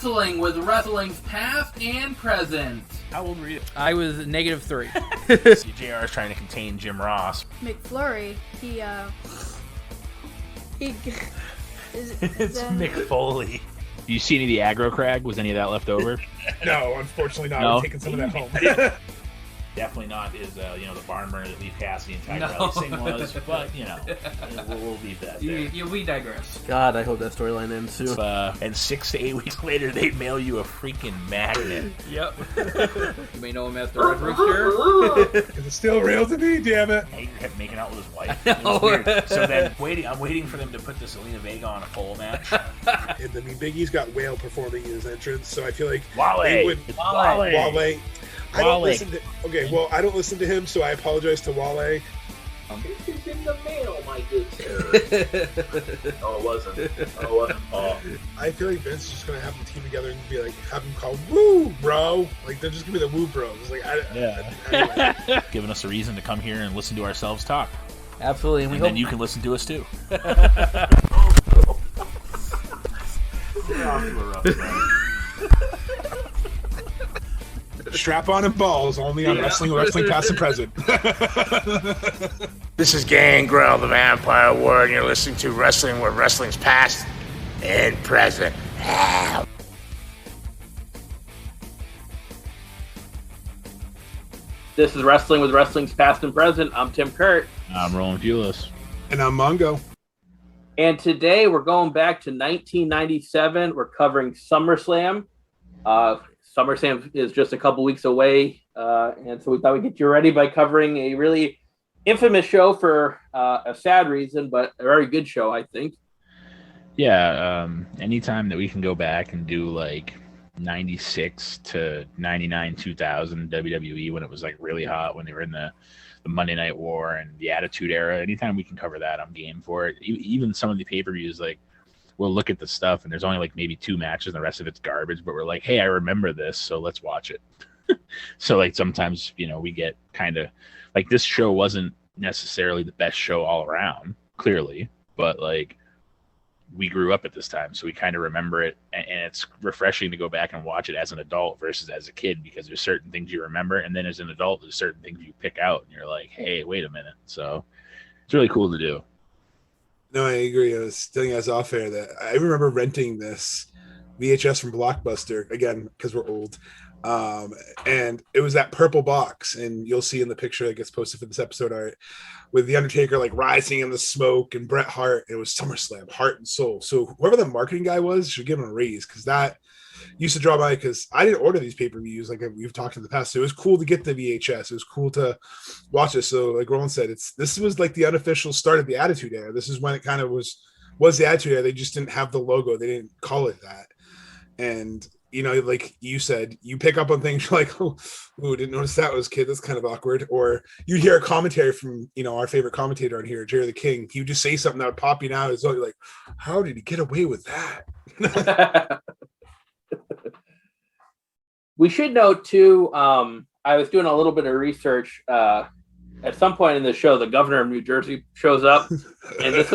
Wrestling with Wrestling's Past and Present. How old were you? I was -3. JR is trying to contain Jim Ross. McFlurry, It's Mick Foley. Do you see any of the aggro crag? Was any of that left over? No, unfortunately not. No? I'm taking some of that home. Definitely not is the barn burner that Lee Cassidy and Tiger Racing was, but we'll leave that there. We digress. God, I hope that storyline ends soon. And 6 to 8 weeks later, they mail you a freaking magnet. Yep. You may know him as the Red Rooster. It's still real to me, damn it. He kept making out with his wife. It was weird. So then, I'm waiting for them to put the Selena Vega on a pole match. And I mean, Big E's got Whale performing in his entrance, so I feel like Wale. they would. It's Wale. Wale. I don't listen to. Okay, well, I don't listen to him, so I apologize to Wale. This is in the mail, my good sir. No, it wasn't. I feel like Vince is just gonna have them team together and be like, have them called Woo Bro. Like they're just gonna be the Woo Bros. Like, anyway. Giving us a reason to come here and listen to ourselves talk. Absolutely, and And then you can listen to us too. Strap on and balls only on Wrestling Past and Present. This is Gangrel, the Vampire Ward, and you're listening to Wrestling with Wrestling's Past and Present. This is Wrestling with Wrestling's Past and Present. I'm Tim Kurt. I'm Roland Pulis. And I'm Mongo. And today we're going back to 1997. We're covering SummerSlam. SummerSlam is just a couple weeks away. And so we thought we'd get you ready by covering a really infamous show for a sad reason, but a very good show, I think. Yeah, anytime that we can go back and do like 96 to 99, 2000 WWE when it was like really hot, when they were in the Monday Night War and the Attitude Era, anytime we can cover that, I'm game for it. Even some of the pay-per-views, like we'll look at the stuff and there's only like maybe 2 matches and the rest of it's garbage, but we're like, hey, I remember this, so let's watch it. So like sometimes, we get kind of like, this show wasn't necessarily the best show all around, clearly, but like we grew up at this time, so we kind of remember it, and it's refreshing to go back and watch it as an adult versus as a kid, because there's certain things you remember, and then as an adult there's certain things you pick out and you're like, hey, wait a minute. So it's really cool to do. No, I agree. I was telling you guys off air that I remember renting this VHS from Blockbuster, again, because we're old. And it was that purple box, and you'll see in the picture that gets posted for this episode art with the Undertaker like rising in the smoke and Bret Hart. It was SummerSlam, heart and soul. So whoever the marketing guy was should give him a raise, because that used to draw my, because I didn't order these pay-per-views like we've talked in the past. So it was cool to get the VHS. It was cool to watch it. So like Roland said, this was like the unofficial start of the Attitude Era. This is when it kind of was the Attitude Era. They just didn't have the logo. They didn't call it that. And like you said, you pick up on things, you're like, oh, didn't notice that was kid. That's kind of awkward. Or you'd hear a commentary from, our favorite commentator on here, Jerry the King. He would just say something that would pop you out. It's like, how did he get away with that? We should note too, I was doing a little bit of research. At some point in the show, the governor of New Jersey shows up, and this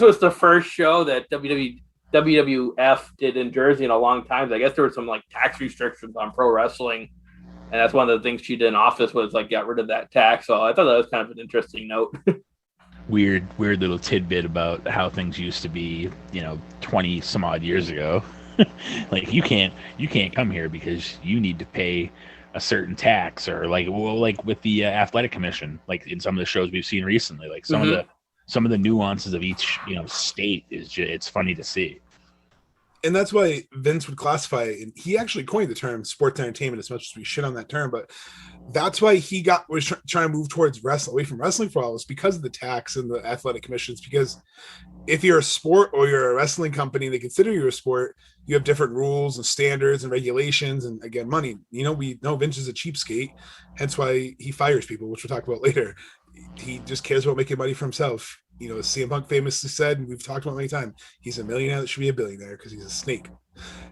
was the first show that WWF did in Jersey in a long time. I guess there were some like tax restrictions on pro wrestling, and that's one of the things she did in office was like got rid of that tax. So I thought that was kind of an interesting note. Weird little tidbit about how things used to be, 20 some odd years ago. Like you can't come here because you need to pay a certain tax, or like with the athletic commission, like in some of the shows we've seen recently, like some of the nuances of each state it's funny to see. And that's why Vince would classify it, and he actually coined the term sports entertainment, as much as we shit on that term, but that's why he was trying to move towards away from wrestling for all this, because of the tax and the athletic commissions. Because if you're a sport or you're a wrestling company, they consider you a sport, you have different rules and standards and regulations, and again, money. We know Vince is a cheapskate, hence why he fires people, which we'll talk about later. He just cares about making money for himself. As CM Punk famously said, and we've talked about many times, he's a millionaire that should be a billionaire because he's a snake.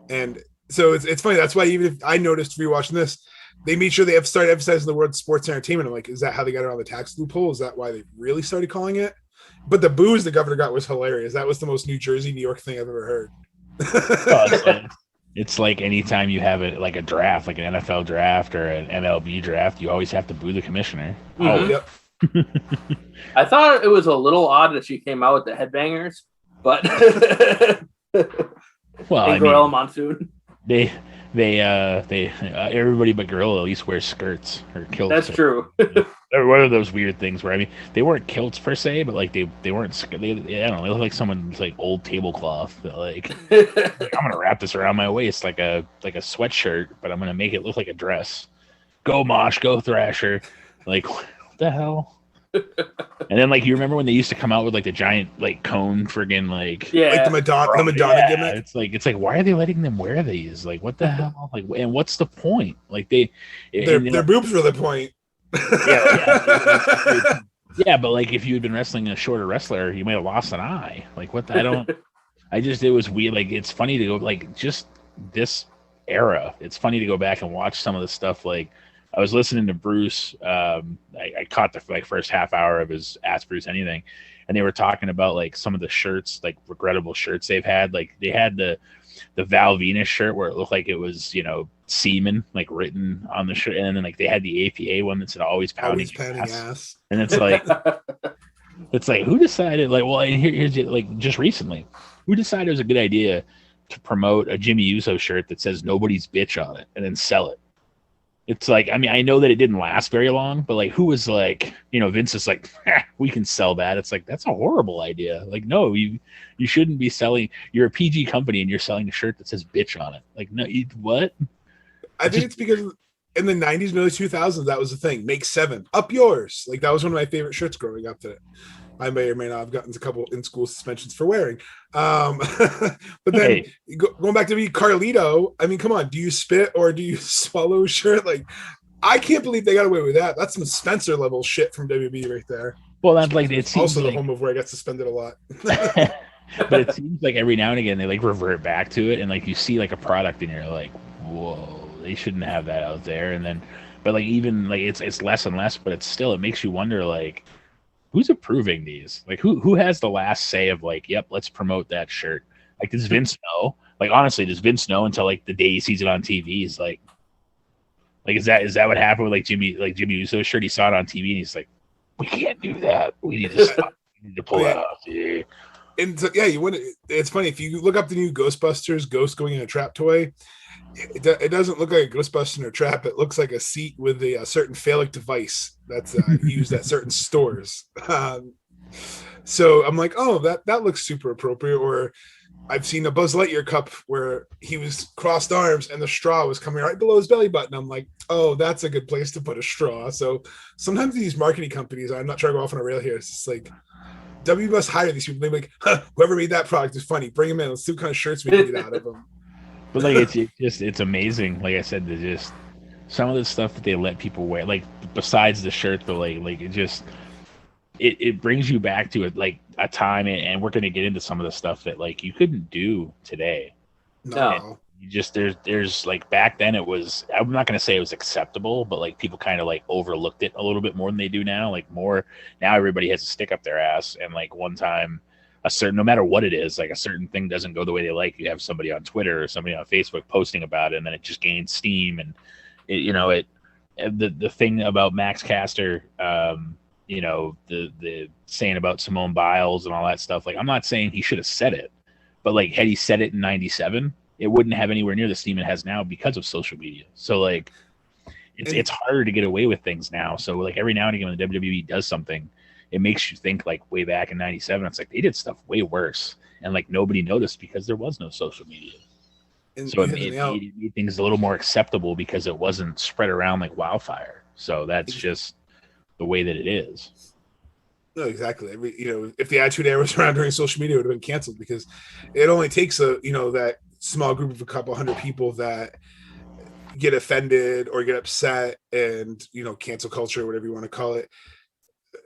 And so it's funny. That's why even if I noticed rewatching this, they made sure they have started emphasizing the word sports entertainment. I'm like, is that how they got around the tax loophole? Is that why they really started calling it? But the booze the governor got was hilarious. That was the most New Jersey, New York thing I've ever heard. It's like anytime you have like a draft, like an NFL draft or an MLB draft, you always have to boo the commissioner. Mhm. Yep. I thought it was a little odd that she came out with the headbangers, but Well, and I Gorilla mean, Monsoon. they everybody but Gorilla at least wears skirts or kilts. That's true. They're one of those weird things where, I mean, they weren't kilts per se, but like they weren't. I don't know. They look like someone's like old tablecloth. That, like I'm gonna wrap this around my waist like a sweatshirt, but I'm gonna make it look like a dress. Go Mosh, go Thrasher. Like what the hell? And then like you remember when they used to come out with like the giant like cone friggin' like Yeah, Like the Madonna gimmick. It's like why are they letting them wear these? Like what the hell? Like and what's the point? Like Their boobs were the point. Yeah, but like if you had been wrestling a shorter wrestler, you might have lost an eye. Like what? It was weird. Like it's funny to go like just this era. It's funny to go back and watch some of the stuff. Like I was listening to Bruce. I caught the like first half hour of his Ask Bruce Anything, and they were talking about like some of the shirts, like regrettable shirts they've had. Like they had the Val Venus shirt where it looked like it was semen like written on the shirt, and then like they had the APA one that said always pounding ass. And it's like who decided like well and here's like just recently who decided it was a good idea to promote a Jimmy Uso shirt that says nobody's bitch on it and then sell it. It's like, I mean, I know that it didn't last very long, but like who was like, Vince is like, we can sell that. It's like, that's a horrible idea. Like, no, you shouldn't be selling. You're a PG company and you're selling a shirt that says bitch on it. Like, no, what? I think it's because in the 90s and early 2000s, that was the thing. Make 7. Up yours. Like, that was one of my favorite shirts growing up that I may or may not have gotten a couple in-school suspensions for wearing. But then going back to me, Carlito, I mean, come on. Do you spit or do you swallow a shirt? Like, I can't believe they got away with that. That's some Spencer level shit from WB right there. Well, that's like, it's also the home of where I got suspended a lot. But it seems like every now and again they like revert back to it, and like you see like a product and you're like, whoa, they shouldn't have that out there. And then, but like even like it's less and less, but it makes you wonder like who's approving these? Like who has the last say of like, yep, let's promote that shirt? Like does Vince know? Like honestly, does Vince know until like the day he sees it on TV? He's like is that what happened with Jimmy Uso's shirt? He saw it on TV and he's like, we can't do that. We need to stop. We need to pull that off. Yeah. And so, yeah, you want to. It's funny if you look up the new Ghostbusters Ghost going in a trap toy. It doesn't look like a Ghostbuster in a trap. It looks like a seat with a certain phallic device that's used at certain stores. So I'm like, oh, that looks super appropriate. Or I've seen a Buzz Lightyear cup where he was crossed arms and the straw was coming right below his belly button. I'm like, oh, that's a good place to put a straw. So sometimes these marketing companies, I'm not trying to go off on a rail here. It's just like, W must hire these people. They're like, whoever made that product is funny. Bring them in. Let's see what kind of shirts we can get out of them. But like it's amazing. Like I said, just some of the stuff that they let people wear. Like besides the shirt, but like it brings you back to it like a time, and we're going to get into some of the stuff that like you couldn't do today. No. There's like back then it was, I'm not going to say it was acceptable, but like people kind of like overlooked it a little bit more than they do now. Like more now everybody has a stick up their ass, and like one time no matter what it is, like a certain thing doesn't go the way they like, you have somebody on Twitter or somebody on Facebook posting about it, and then it just gains steam. And the thing about Max Caster, the saying about Simone Biles and all that stuff, like I'm not saying he should have said it, but like had he said it in 97, it wouldn't have anywhere near the steam it has now because of social media. So like it's harder to get away with things now. So like every now and again when the WWE does something, it makes you think like way back in 97, it's like they did stuff way worse and like nobody noticed because there was no social media. And so it made things a little more acceptable because it wasn't spread around like wildfire. So that's just the way that it is. No, exactly. If the Attitude Era was around during social media, it would have been canceled because it only takes that small group of a couple hundred people that get offended or get upset and, cancel culture or whatever you want to call it.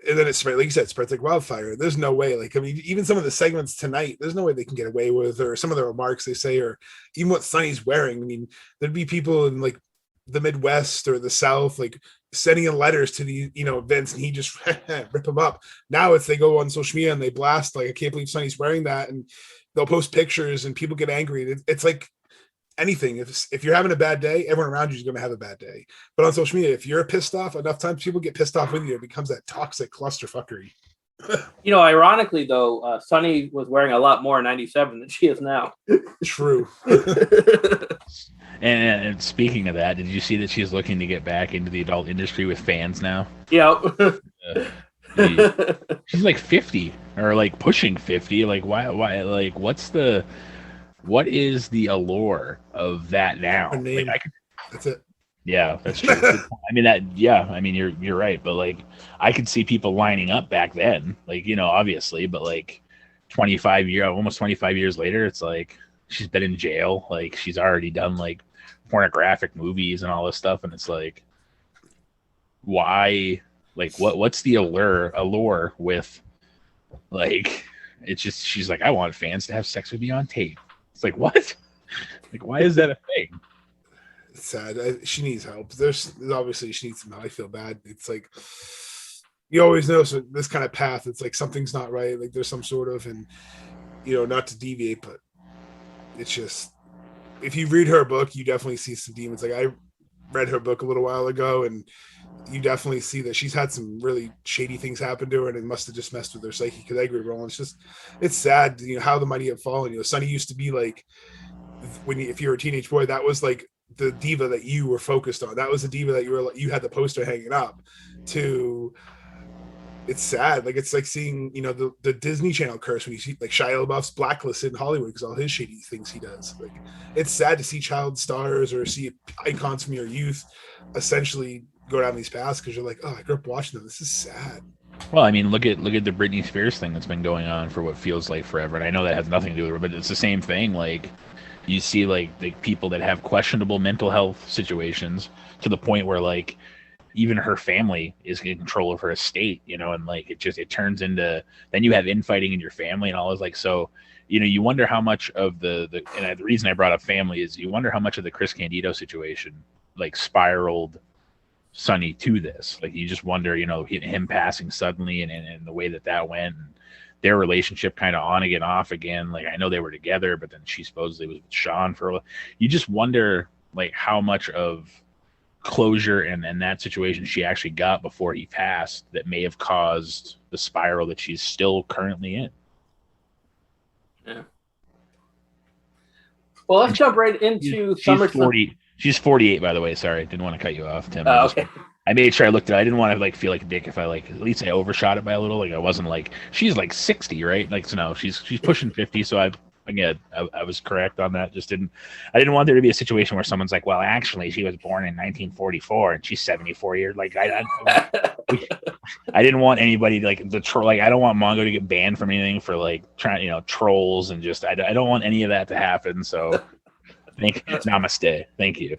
And then it spread, like you said, it spreads like wildfire. There's no way, even some of the segments tonight, there's no way they can get away with, or some of the remarks they say, or even what Sonny's wearing. I mean, there'd be people in like the Midwest or the South, like sending in letters to the, events, and he just rip them up. Now, if they go on social media and they blast, like, I can't believe Sonny's wearing that. And they'll post pictures and people get angry. It's like anything. If you're having a bad day, everyone around you is going to have a bad day. But on social media, if you're pissed off, enough times people get pissed off with you. It becomes that toxic clusterfuckery. You know, ironically though, Sunny was wearing a lot more in '97 than she is now. True. And speaking of that, did you see that she's looking to get back into the adult industry with fans now? Yeah. She's like 50 or like pushing 50. Like why like what is the allure of that now? Her name. Like, That's it. yeah, that's true. I mean you're right, but like I could see people lining up back then, like, you know, obviously, but like almost 25 years later, it's like she's been in jail, like she's already done like pornographic movies and all this stuff, and it's like, why? Like what's the allure with, like, it's just, she's like, I want fans to have sex with me on tape. It's like, what? Like, why is that a thing? It's sad. She needs help. There's obviously she needs some help. I feel bad. It's like, you always know, so this kind of path, it's like something's not right. Like there's some sort of, and you know, not to deviate, but it's just, if you read her book, you definitely see some demons. Like I read her book a little while ago, and you definitely see that she's had some really shady things happen to her, and it must have just messed with her psyche. Because I agree, Roland. It's sad, you know, how the mighty have fallen. You know, Sunny used to be like, if you were a teenage boy, that was like the diva that you were focused on. That was the diva that you had the poster hanging up to. It's sad. Like, it's like seeing, you know, the Disney Channel curse when you see like Shia LaBeouf's blacklisted in Hollywood because all his shady things he does. Like, it's sad to see child stars or see icons from your youth essentially go down these paths because you're like, oh, I grew up watching them. This is sad. Well, I mean, look at the Britney Spears thing that's been going on for what feels like forever, and I know that has nothing to do with her, but it's the same thing. Like, you see like the people that have questionable mental health situations to the point where like even her family is in control of her estate, you know, and like it turns into, then you have infighting in your family and all is like, so, you know, you wonder how much of the reason I brought up family is you wonder how much of the Chris Candido situation like spiraled Sunny to this. Like, you just wonder, you know, him passing suddenly and the way that went, and their relationship kind of on again, off again. Like, I know they were together, but then she supposedly was with Sean for a while. You just wonder like how much of closure and that situation she actually got before he passed that may have caused the spiral that she's still currently in. Yeah. Well, let's jump right into Summerslam. She's 48, by the way. Sorry, didn't want to cut you off, Tim. Okay. I made sure I looked at it. I didn't want to like feel like a dick if I like, at least I overshot it by a little. Like, I wasn't like, she's like 60, right? Like, so no, she's pushing 50. So I was correct on that. I didn't want there to be a situation where someone's like, well, actually she was born in 1944 and she's 74 years. Like, I didn't want anybody like like, I don't want Mongo to get banned from anything for like trying, you know, trolls and just, I don't want any of that to happen. So namaste. Thank you.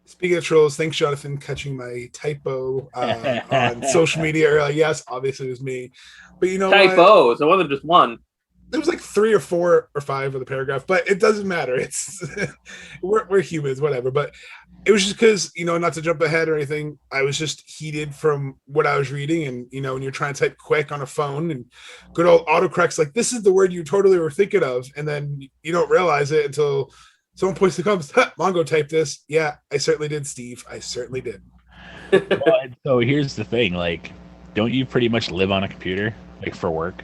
Speaking of trolls, thanks, Jonathan, catching my typo on social media earlier. Yes, obviously it was me. But you know, typos. It wasn't just one. There was like 3 or 4 or 5 of the paragraph, but it doesn't matter. It's we're humans, whatever. But it was just because, you know, not to jump ahead or anything, I was just heated from what I was reading. And, you know, when you're trying to type quick on a phone and good old autocorrect's like, this is the word you totally were thinking of. And then you don't realize it until someone points the comments, Mongo typed this. Yeah, I certainly did, Steve. I certainly did. Well, so here's the thing. Like, don't you pretty much live on a computer, like, for work?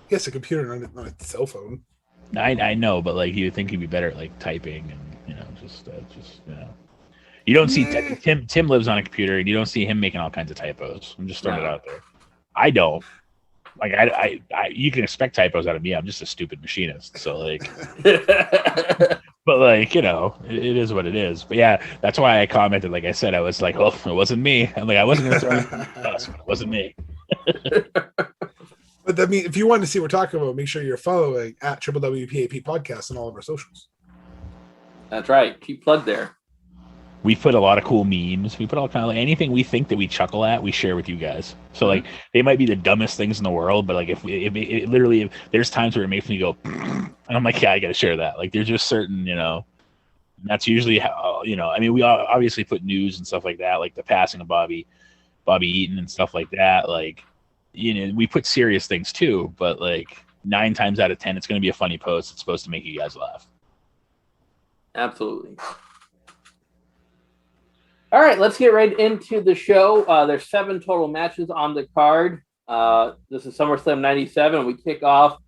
Yes, a computer, not a cell phone. I know, but like, you would think you'd be better at like typing and, you know, just you know, you don't see Tim lives on a computer and you don't see him making all kinds of typos. I'm just throwing it out there. I don't. Like, I you can expect typos out of me. I'm just a stupid machinist. So like, but like, you know, it is what it is. But yeah, that's why I commented. Like I said, I was like, oh, it wasn't me. I'm like, I wasn't going to throw it. It wasn't me. But I mean, if you want to see what we're talking about, make sure you're following at WWPAP Podcast on all of our socials. That's right. Keep plugged there. We put a lot of cool memes. We put all kind of like anything we think that we chuckle at, we share with you guys. So like, they might be the dumbest things in the world, but like if there's times where it makes me go, and I'm like, yeah, I got to share that. Like, there's just certain, you know, that's usually how, you know, I mean, we obviously put news and stuff like that, like the passing of Bobby Eaton and stuff like that. Like, you know, we put serious things too, but like, 9 times out of 10, it's going to be a funny post. It's supposed to make you guys laugh. Absolutely. All right, let's get right into the show. There's 7 total matches on the card. This is SummerSlam 97. We kick off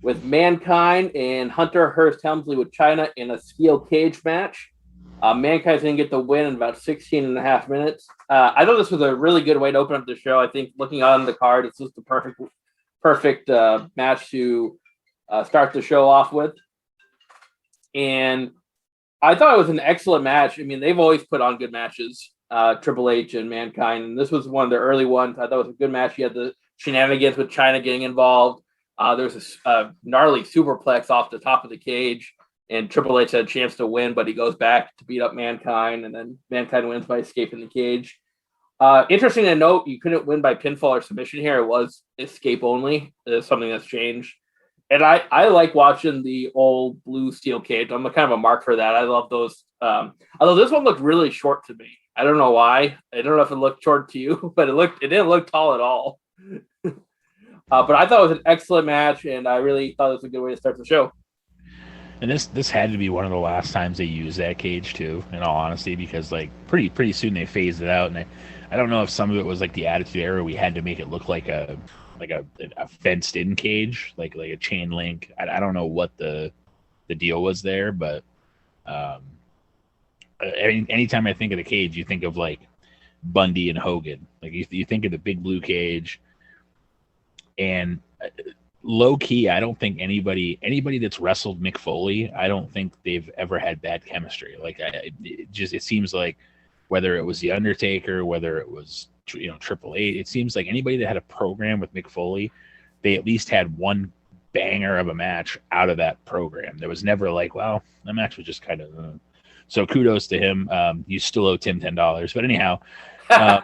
with Mankind and Hunter Hearst Helmsley with China in a steel cage match. Mankind's going to get the win in about 16 and a half minutes. I thought this was a really good way to open up the show. I think looking on the card, it's just the perfect match to start the show off with. And I thought it was an excellent match. I mean, they've always put on good matches, Triple H and Mankind, and this was one of the early ones. I thought it was a good match. You had the shenanigans with China getting involved. There was a gnarly superplex off the top of the cage, and Triple H had a chance to win, but he goes back to beat up Mankind, and then Mankind wins by escaping the cage. Interesting to note, you couldn't win by pinfall or submission here. It was escape only. It's something that's changed. And I like watching the old blue steel cage. I'm kind of a mark for that. I love those. Although this one looked really short to me. I don't know why. I don't know if it looked short to you, but it didn't look tall at all. But I thought it was an excellent match, and I really thought it was a good way to start the show. And this had to be one of the last times they used that cage too, in all honesty, because like pretty soon they phased it out, and I don't know if some of it was like the Attitude Era. We had to make it look like a fenced in cage, like a chain link. I don't know what the deal was there, but anytime I think of the cage, you think of like Bundy and Hogan. Like you think of the big blue cage, and low key, I don't think anybody that's wrestled Mick Foley, I don't think they've ever had bad chemistry. Like it seems like whether it was the Undertaker, whether it was Triple H, it seems like anybody that had a program with Mick Foley, they at least had one banger of a match out of that program. There was never like, well, that match was just kind of. So kudos to him. You still owe Tim $10, but anyhow, I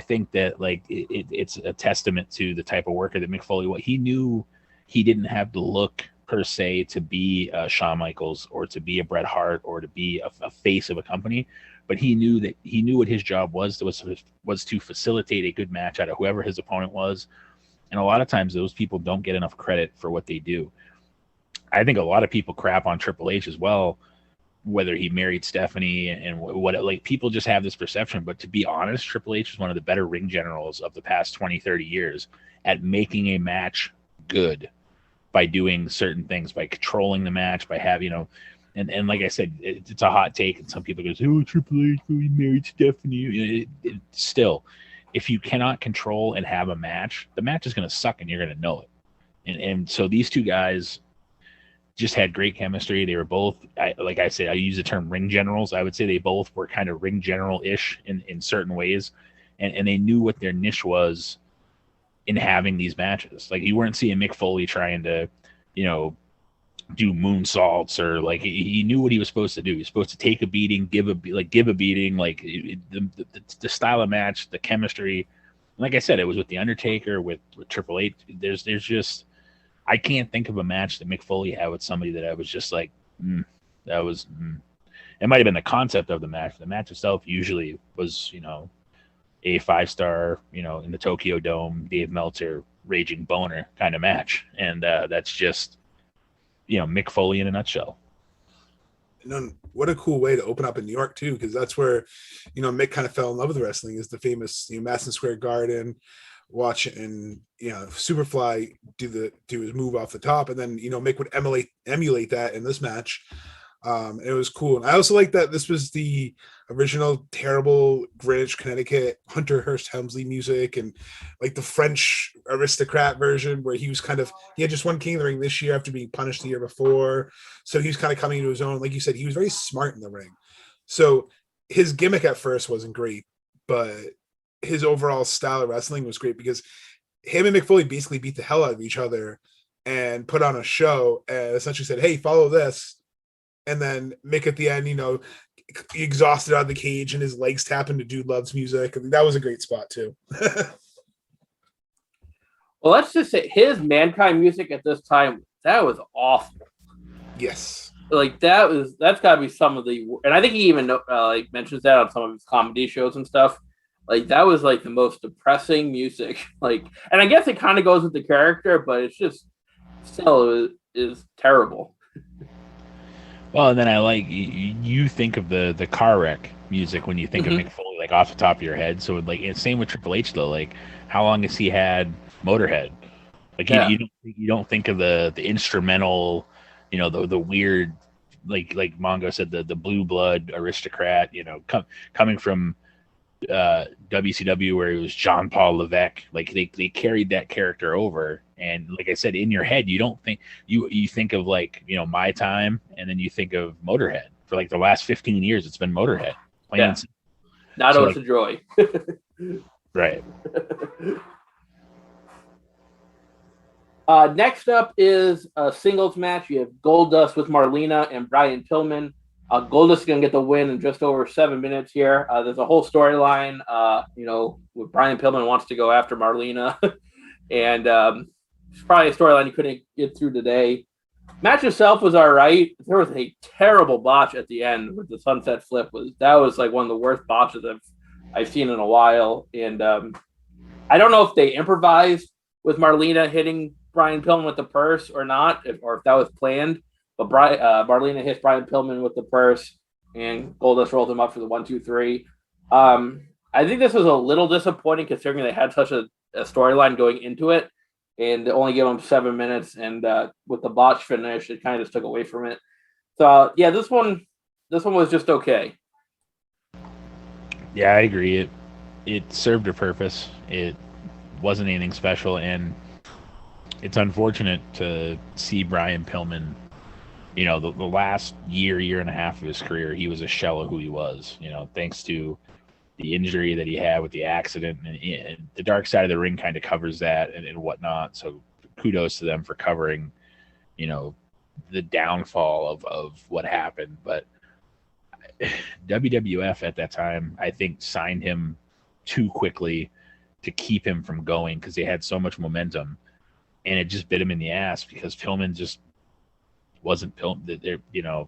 think that like it's a testament to the type of worker that Mick Foley was. He knew he didn't have the look per se to be Shawn Michaels or to be a Bret Hart or to be a face of a company, but he knew what his job was to facilitate a good match out of whoever his opponent was. And a lot of times those people don't get enough credit for what they do. I think a lot of people crap on Triple H as well, whether he married Stephanie and what, like, people just have this perception. But to be honest, Triple H is one of the better ring generals of the past 20, 30 years at making a match good by doing certain things, by controlling the match, by having, and like I said, it's a hot take, and some people go, oh, Triple H, he married Stephanie. Still, if you cannot control and have a match, the match is going to suck and you're going to know it. And so these two guys just had great chemistry. They were both, like I said, I use the term ring generals. I would say they both were kind of ring general-ish in certain ways. And they knew what their niche was in having these matches. Like, you weren't seeing Mick Foley trying to, do moonsaults, or like he knew what he was supposed to do. He was supposed to take a beating, give a beating, like the style of match, the chemistry. Like I said, it was with the Undertaker, with Triple H. There's just, I can't think of a match that Mick Foley had with somebody that I was just like, that was. It might have been the concept of the match. The match itself usually was, a 5-star, in the Tokyo Dome, Dave Meltzer, raging boner kind of match, and that's just. Mick Foley in a nutshell. And what a cool way to open up in New York too, because that's where Mick kind of fell in love with wrestling, is the famous Madison Square Garden, watching Superfly do his move off the top, and then Mick would emulate that in this match. It was cool. And I also like that this was the original terrible Greenwich, Connecticut Hunter Hearst Helmsley music, and like the French aristocrat version where he had just won King of the Ring this year after being punished the year before. So he was kind of coming into his own. Like you said, he was very smart in the ring. So his gimmick at first wasn't great, but his overall style of wrestling was great, because him and Mick Foley basically beat the hell out of each other and put on a show and essentially said, hey, follow this. And then Mick at the end, exhausted out of the cage and his legs tapping to Dude Loves Music. I mean, that was a great spot too. Well, let's just say his Mankind music at this time, that was awful. Yes. Like that's got to be some of the, and I think he even mentions that on some of his comedy shows and stuff. Like that was like the most depressing music. Like, and I guess it kind of goes with the character, but it's just still is terrible. Well, and then I like you think of the car wreck music when you think of Mick Foley, like off the top of your head. So like, and same with Triple H though. Like, how long has he had Motorhead? Like you don't think of the instrumental, you know, the weird, like Mongo said, the blue blood aristocrat, you know, coming from WCW where it was Jean Paul Levesque. Like they carried that character over, and like I said, in your head you don't think you think of like, you know, My Time, and then you think of Motorhead. For like the last 15 years it's been Motorhead. Not Ocean Joy. Right. Next up is a singles match. You have Goldust with Marlena and Brian Pillman. Goldust is going to get the win in just over 7 minutes here. There's a whole storyline, you know, with Brian Pillman wants to go after Marlena. And it's probably a storyline you couldn't get through today. Match itself was all right. There was a terrible botch at the end with the sunset flip. That was like one of the worst botches I've seen in a while. And I don't know if they improvised with Marlena hitting Brian Pillman with the purse or not, or if that was planned. But Marlena hits Brian Pillman with the purse, and Goldust rolls him up for the 1-2-3. I think this was a little disappointing considering they had such a storyline going into it, and they only gave him 7 minutes. And with the botch finish, it kind of just took away from it. So yeah, this one was just okay. Yeah, I agree. It served a purpose. It wasn't anything special, and it's unfortunate to see Brian Pillman. You know, the last year and a half of his career, he was a shell of who he was, you know, thanks to the injury that he had with the accident. And the dark side of the ring kind of covers that and whatnot. So kudos to them for covering, you know, the downfall of what happened. But WWF at that time, I think, signed him too quickly to keep him from going because they had so much momentum. And it just bit him in the ass because Pillman just wasn't Pillman. You know,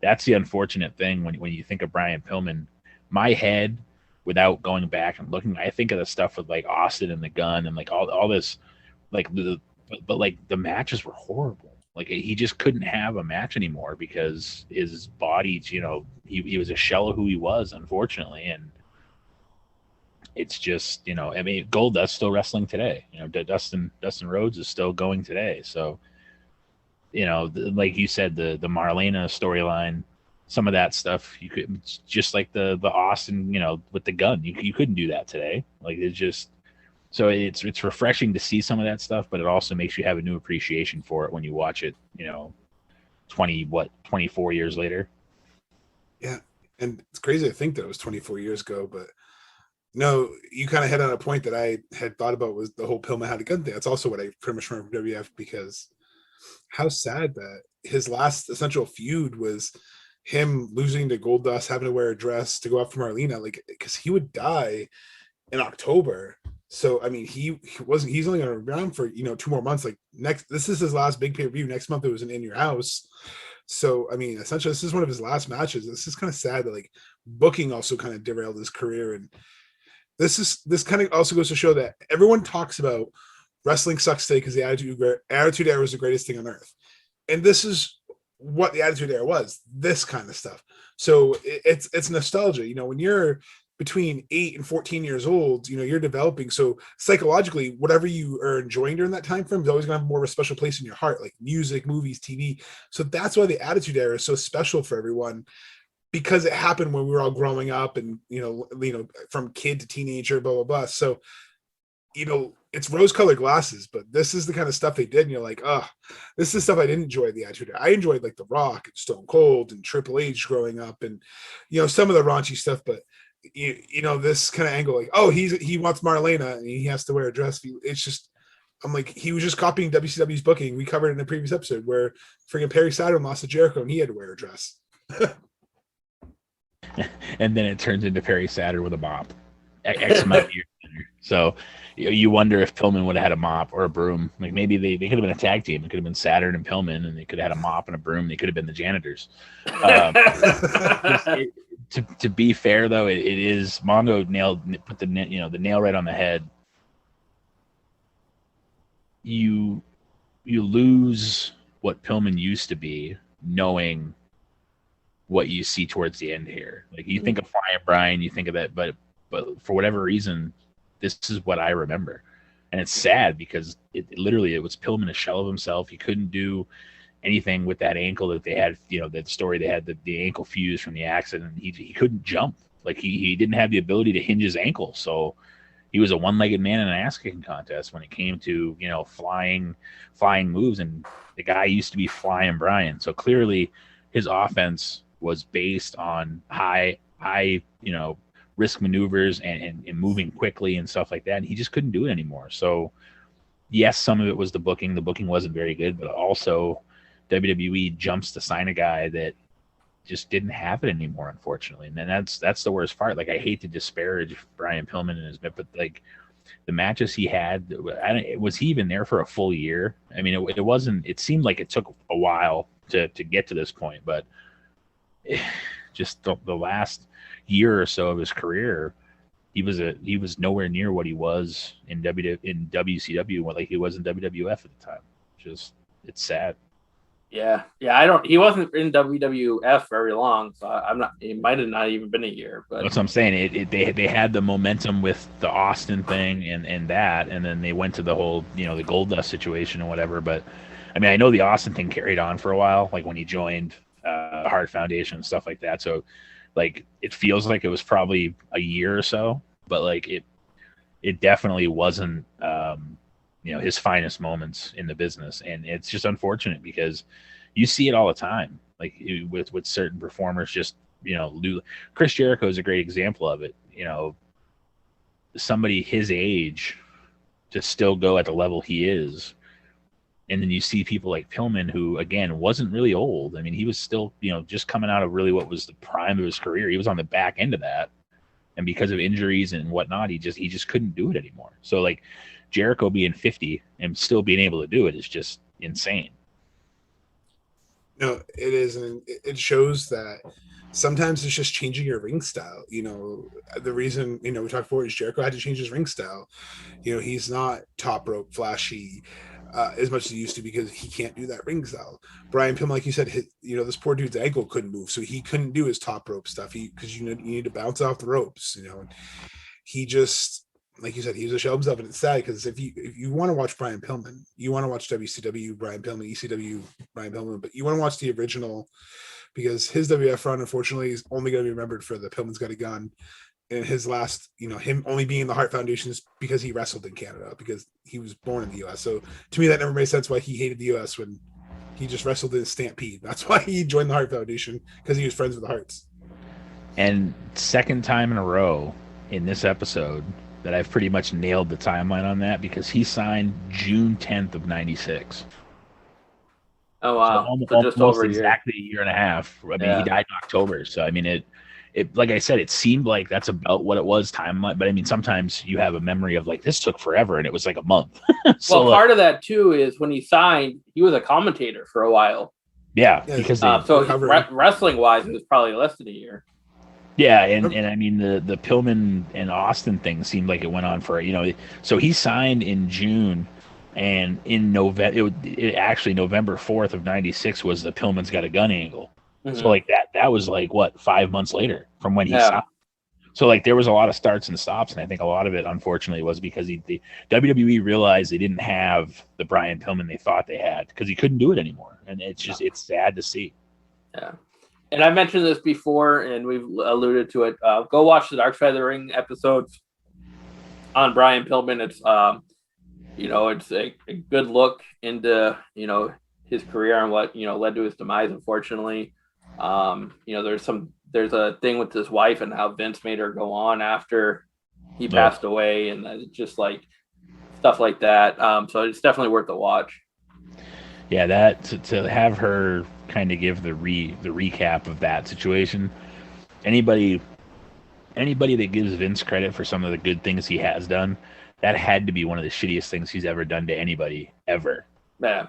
that's the unfortunate thing when you think of Brian Pillman. My head, without going back and looking, I think of the stuff with like Austin and the Gun and like all this, like but like the matches were horrible. Like he just couldn't have a match anymore because his body, you know, he was a shell of who he was, unfortunately. And it's just, you know, I mean, Goldust still wrestling today. You know, Dustin Rhodes is still going today. So, you know, like you said, the Marlena storyline, some of that stuff you could, just like the Austin, you know, with the Gun, you couldn't do that today. Like it's just, so it's refreshing to see some of that stuff, but it also makes you have a new appreciation for it when you watch it, you know, 24 years later. Yeah, and it's crazy to think that it was 24 years ago, but no, you kind of hit on a point that I had thought about, was the whole Pillman had a gun thing. That's also what I pretty much remember from WWF, because how sad that his last essential feud was him losing to Goldust, having to wear a dress to go after Marlena, like, because he would die in October. So I mean, he's only going to be around for, you know, 2 more months. Like this is his last big pay-per-view. Next month it was In Your House. So I mean, essentially this is one of his last matches. This is kind of sad that like booking also kind of derailed his career. And this kind of also goes to show that everyone talks about wrestling sucks today because the Attitude Era was the greatest thing on earth. And this is what the Attitude Era was, this kind of stuff. So it's nostalgia. You know, when you're between 8 and 14 years old, you know, you're developing. So psychologically, whatever you are enjoying during that time frame is always going to have more of a special place in your heart, like music, movies, TV. So that's why the Attitude Era is so special for everyone, because it happened when we were all growing up and, you know, from kid to teenager, blah, blah, blah. So, you know, it's rose-colored glasses, but this is the kind of stuff they did. And you're like, oh, this is stuff I didn't enjoy the Attitude Era. I enjoyed like The Rock and Stone Cold and Triple H growing up and, you know, some of the raunchy stuff, but you know, this kind of angle, like, oh, he wants Marlena and he has to wear a dress. It's just, I'm like, he was just copying WCW's booking. We covered it in a previous episode where freaking Perry Saturn lost to Jericho and he had to wear a dress. And then it turns into Perry Saturn with a mop. X amount of years later. So you wonder if Pillman would have had a mop or a broom. Like maybe they could have been a tag team. It could have been Saturn and Pillman, and they could have had a mop and a broom. They could have been the janitors. to be fair though, it is Mongo put the nail right on the head. You lose what Pillman used to be, knowing what you see towards the end here. Like you think of Flying Brian, you think of that, but for whatever reason, this is what I remember, and it's sad because it literally was Pillman, a shell of himself. He couldn't do anything with that ankle that they had. That story they had the ankle fused from the accident. He couldn't jump. Like he didn't have the ability to hinge his ankle, so he was a one-legged man in an ass kicking contest when it came to flying moves. And the guy used to be Flying Brian, so clearly his offense was based on high risk maneuvers and moving quickly and stuff like that. And he just couldn't do it anymore. So yes, some of it was the booking. The booking wasn't very good, but also WWE jumps to sign a guy that just didn't have it anymore, unfortunately. And then that's the worst part. Like, I hate to disparage Brian Pillman and his, but like the matches he had, was he even there for a full year? I mean, it wasn't. It seemed like it took a while to get to this point, but just the last year or so of his career, he was nowhere near what he was in WCW, like he was in WWF at the time. It's sad. Yeah. He wasn't in WWF very long, so I'm not. It might have not even been a year. But that's what I'm saying. They had the momentum with the Austin thing and that, and then they went to the whole the Goldust situation and whatever. But I mean, I know the Austin thing carried on for a while, like when he joined the Hart Foundation and stuff like that. So like it feels like it was probably a year or so, but like it definitely wasn't his finest moments in the business. And it's just unfortunate because you see it all the time, like with certain performers. Just Chris Jericho is a great example of it. Somebody his age to still go at the level he is. And then you see people like Pillman, who again wasn't really old. I mean, he was still, just coming out of really what was the prime of his career. He was on the back end of that, and because of injuries and whatnot, he just couldn't do it anymore. So like Jericho being 50 and still being able to do it is just insane. No, it is, and it shows that sometimes it's just changing your ring style. The reason we talked before is Jericho had to change his ring style. He's not top rope flashy as much as he used to because he can't do that ring style. Brian Pillman, like you said, this poor dude's ankle couldn't move, so he couldn't do his top rope stuff. Because you need to bounce off the ropes. And he just, like you said, he was a shell of himself, and it's sad because if you want to watch Brian Pillman, you want to watch WCW Brian Pillman, ECW Brian Pillman, but you want to watch the original because his WF run, unfortunately, is only going to be remembered for the Pillman's Got a Gun. And his last, him only being in the Hart Foundation is because he wrestled in Canada, because he was born in the U.S. So to me, that never made sense why he hated the U.S. when he just wrestled in Stampede. That's why he joined the Hart Foundation, because he was friends with the Harts. And second time in a row in this episode that I've pretty much nailed the timeline on that, because he signed June 10th of 96. Oh, wow. So just almost over exactly a year and a half. I mean, He died in October. So, I mean, it like I said, it seemed like that's about what it was timeline. But I mean, sometimes you have a memory of like, this took forever and it was like a month. So part of that too is when he signed, he was a commentator for a while. Yeah, because wrestling wise, it was probably less than a year. Yeah, and I mean the Pillman and Austin thing seemed like it went on for so he signed in June, and in November actually November 4th of 96 was the Pillman's Got a Gun angle. Mm-hmm. So like that was like what, 5 months later from when he signed. So like there was a lot of starts and stops, and I think a lot of it unfortunately was because the WWE realized they didn't have the Brian Pillman they thought they had, because he couldn't do it anymore, and it's sad to see. Yeah. And I mentioned this before, and we've alluded to it. Go watch the Dark Side of the Ring episodes on Brian Pillman. It's it's a good look into his career and what led to his demise, unfortunately. There's a thing with his wife and how Vince made her go on after he passed away, and just like stuff like that. So it's definitely worth a watch. Yeah, that to have her kind of give the recap of that situation. Anybody that gives Vince credit for some of the good things he has done, that had to be one of the shittiest things he's ever done to anybody ever. Yeah.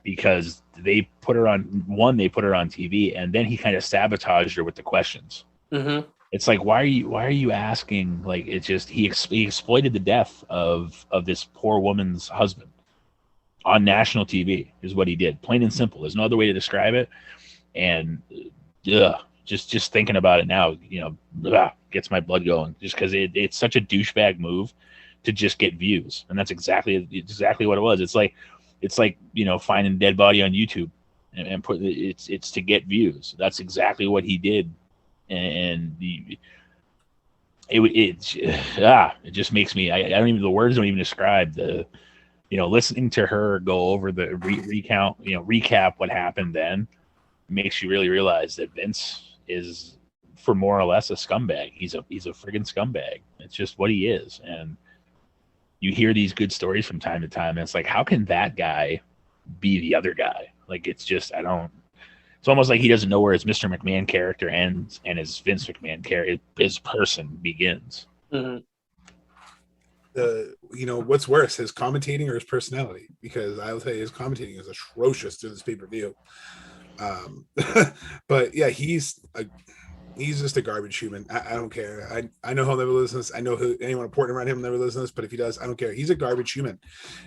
Because they put her on TV, and then he kind of sabotaged her with the questions. Mm-hmm. It's like, why are you asking? Like, it's just he exploited the death of this poor woman's husband on national TV is what he did. Plain and simple. There's no other way to describe it. And just thinking about it now, gets my blood going. Just because it's such a douchebag move to just get views, and that's exactly what it was. It's like finding a dead body on YouTube and put it's to get views. That's exactly what he did, and it just makes me. I don't even, the words don't even describe the. Listening to her go over the recap what happened then makes you really realize that Vince is, for more or less, a scumbag. He's a friggin' scumbag. It's just what he is. And you hear these good stories from time to time, and it's like, how can that guy be the other guy? Like, it's just, it's almost like he doesn't know where his Mr. McMahon character ends and his Vince McMahon character, his person begins. Mm-hmm. What's worse, his commentating or his personality? Because I'll tell you, his commentating is atrocious to this pay-per-view. But yeah, he's just a garbage human. I don't care. I know he'll never listen to this. I know anyone important around him will never listen to this, but if he does, I don't care. He's a garbage human.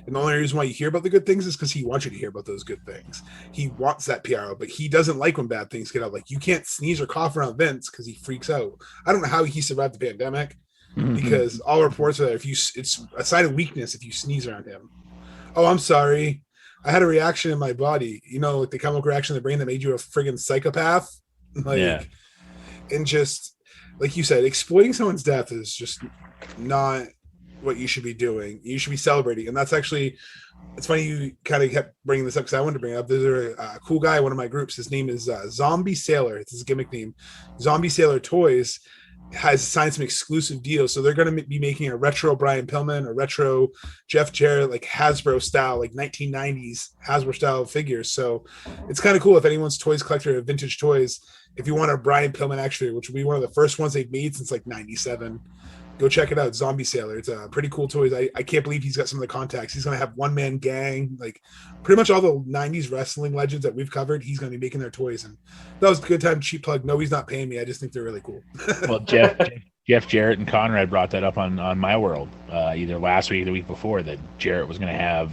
And the only reason why you hear about the good things is because he wants you to hear about those good things. He wants that PR, but he doesn't like when bad things get out. Like, you can't sneeze or cough around Vince because he freaks out. I don't know how he survived the pandemic. Because all reports are that it's a sign of weakness if you sneeze around him. Oh, I'm sorry. I had a reaction in my body. Like the chemical reaction in the brain that made you a friggin' psychopath. And just like you said, exploiting someone's death is just not what you should be doing. You should be celebrating. And that's actually, it's funny you kind of kept bringing this up because I wanted to bring it up. There's a cool guy in one of my groups. His name is Zombie Sailor. It's his gimmick name. Zombie Sailor Toys has signed some exclusive deals, so they're going to be making a retro Brian Pillman, a retro Jeff Jarrett, like Hasbro style, like 1990s Hasbro style figures. So it's kind of cool if anyone's toys collector of vintage toys. If you want a Brian Pillman action figure, which will be one of the first ones they've made since like 97, go check it out. Zombie Sailor. It's a pretty cool toys. I can't believe he's got some of the contacts. He's going to have one man gang, like pretty much all the 90s wrestling legends that we've covered. He's going to be making their toys, and that was a good time. Cheap plug. No, he's not paying me. I just think they're really cool. Well, Jeff Jarrett and Conrad brought that up on My World either last week or the week before, that Jarrett was going to have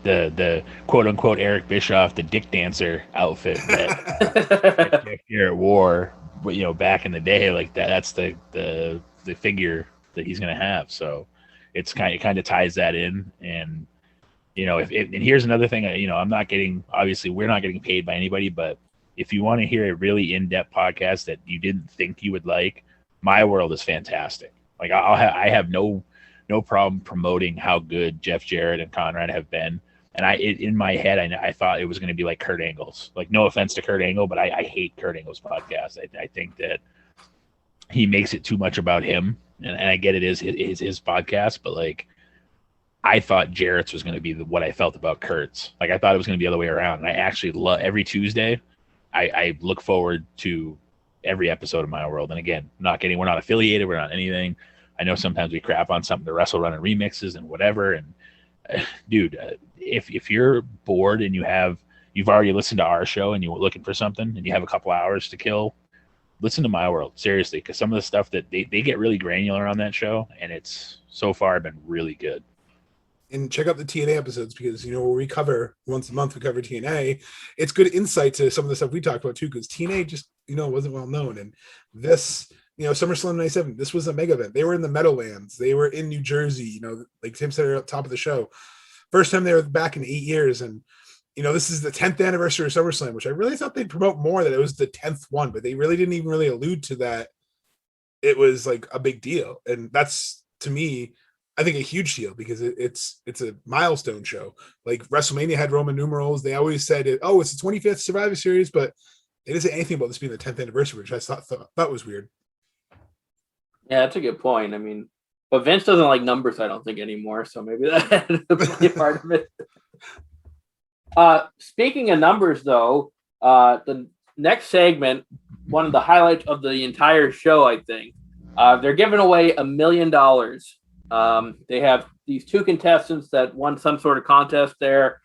the quote unquote Eric Bischoff, the Dick Dancer outfit that Jeff Jarrett wore, back in the day. Like that's the figure that he's going to have. So it kind of ties that in. And and here's another thing, I'm not getting, obviously we're not getting paid by anybody, but if you want to hear a really in-depth podcast that you didn't think you would like, My World is fantastic. Like I have no problem promoting how good Jeff Jarrett and Conrad have been. And in my head, I thought it was going to be like Kurt Angle's. Like, no offense to Kurt Angle, but I hate Kurt Angle's podcast. I think that he makes it too much about him, and I get it is his podcast, but like, I thought Jarrett's was going to be what I felt about Kurt's. Like, I thought it was going to be the other way around. And I actually love every Tuesday. I look forward to every episode of My World. And again, we're not affiliated, we're not anything. I know sometimes we crap on something, the Wrestle Run and remixes and whatever. And dude, if you're bored and you've already listened to our show and you're looking for something and you have a couple hours to kill, listen to My World, seriously, because some of the stuff that they get really granular on that show, and it's so far been really good. And check out the TNA episodes, because where we cover once a month, we cover TNA. It's good insight to some of the stuff we talked about too, because TNA just wasn't well known. And this, SummerSlam 97, this was a mega event. They were in the Meadowlands, they were in New Jersey, like Tim said at the top of the show, first time they were back in 8 years. And this is the 10th anniversary of SummerSlam, which I really thought they'd promote more, that it was the 10th one, but they really didn't even really allude to that. It was like a big deal. And that's, to me, I think a huge deal, because it's a milestone show. Like WrestleMania had Roman numerals. They always said it's the 25th Survivor Series, but they didn't say anything about this being the 10th anniversary, which I thought was weird. Yeah, that's a good point. I mean, but Vince doesn't like numbers, I don't think, anymore. So maybe that had to play part of it. Speaking of numbers, though, the next segment, one of the highlights of the entire show, I think, they're giving away $1 million. They have these two contestants that won some sort of contest there,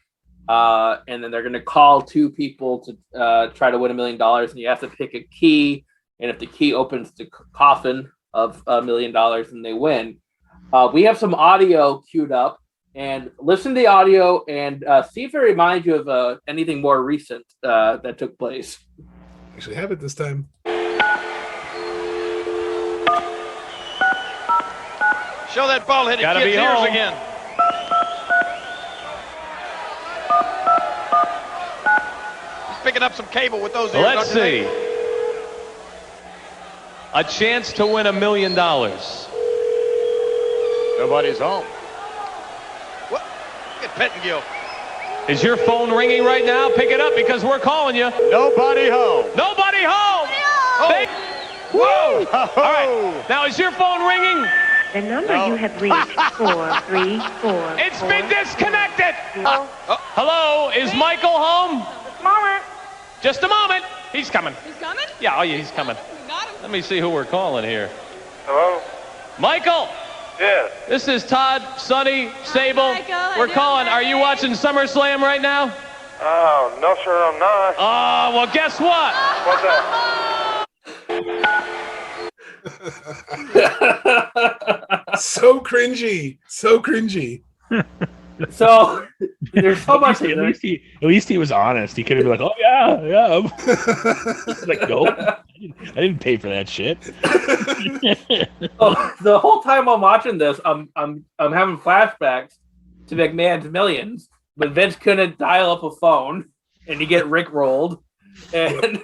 and then they're going to call two people to try to win $1 million, and you have to pick a key, and if the key opens the coffin of $1 million, then they win. We have some audio queued up, and listen to the audio and see if it reminds you of anything more recent that took place. Actually, have it this time. Show that bald-headed kid's ears again. He's picking up some cable with those ears. Let's see. A chance to win $1 million. Nobody's home. What? Look at Pettingill. Is your phone ringing right now? Pick it up because we're calling you. Nobody home. Nobody home. Oh. Whoa! All right. Now is your phone ringing? The number you have reached 434. It's been disconnected. Hello, is Michael home? Just a moment. He's coming. He's coming? Yeah, oh yeah, he's coming. We got him. Let me see who we're calling here. Hello? Michael. Yes. This is Todd, Sonny, Sable. Michael. We're calling. Are you watching SummerSlam right now? Oh, no, sir, I'm not. Oh, well, guess what? What's that? So cringy. So cringy. So there's so much. At least he was honest. He could have been like, "Oh yeah." He's like, "Nope, I didn't pay for that shit." Oh, the whole time I'm watching this, I'm having flashbacks to McMahon's Millions, but Vince couldn't dial up a phone, and you get Rick rolled, and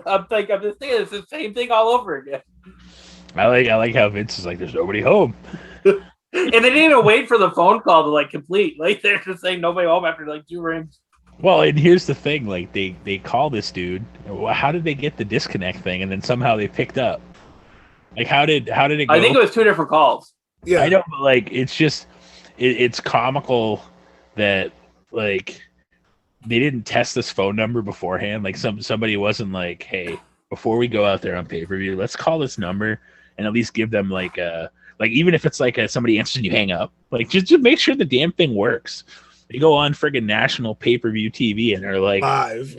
I'm just thinking it's the same thing all over again. I like how Vince is like, "There's nobody home." And they didn't even wait for the phone call to like complete. Like they're just saying nobody home after like 2 rings. Well, and here's the thing: like they call this dude. How did they get the disconnect thing, and then somehow they picked up? Like how did it go? I think it was 2 different calls. Yeah, I know, but like it's just it's comical that like they didn't test this phone number beforehand. Like somebody wasn't like, "Hey, before we go out there on pay-per-view, let's call this number and at least give them like even if it's like somebody answers and you hang up, like just make sure the damn thing works." They go on friggin' national pay-per-view TV and they're like, live.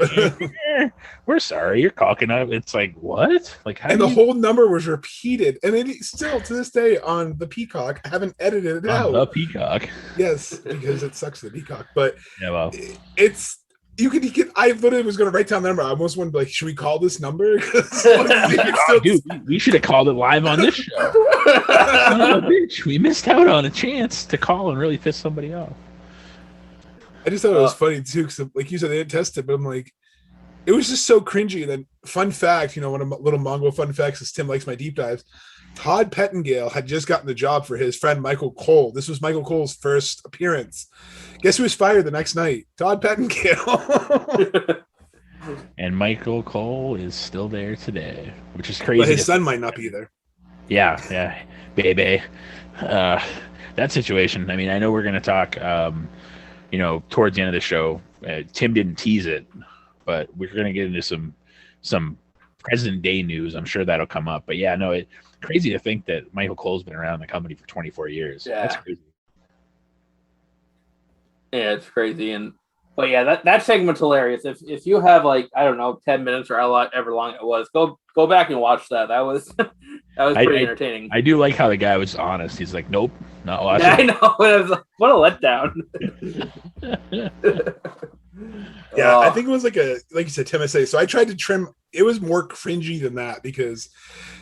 "We're sorry, you're calling up." It's like, what? Like, how? And the whole number was repeated, and it still to this day on the Peacock haven't edited it out. The Peacock, yes, because it sucks the Peacock. But yeah, well, it's you could. I literally was going to write down the number. I almost wanted to be like, should we call this number? Dude, we should have called it live on this show. Oh, bitch, we missed out on a chance to call and really piss somebody off. I just thought it was funny too, because like you said, they didn't test it, but I'm like, it was just so cringy. And then, fun fact, one of my little Mongo fun facts is Tim likes my deep dives. Todd Pettingill had just gotten the job for his friend Michael Cole. This was Michael Cole's first appearance. Guess who was fired the next night? Todd Pettingill. And Michael Cole is still there today, which is crazy. But his son might not be there. Yeah, baby. That situation. I mean, I know we're going to talk. Towards the end of the show, Tim didn't tease it, but we're going to get into some present day news. I'm sure that'll come up. But yeah, no, it's crazy to think that Michael Cole's been around the company for 24 years. Yeah. That's crazy. Yeah, it's crazy. But yeah, that segment's hilarious. If you have like, I don't know, 10 minutes or however long it was, go back and watch that. That was pretty entertaining. I do like how the guy was honest. He's like, "Nope, not watching." Yeah, I know. It was like, what a letdown. Yeah, I think it was like you said, Tim, I say. So I tried to trim. It was more cringy than that because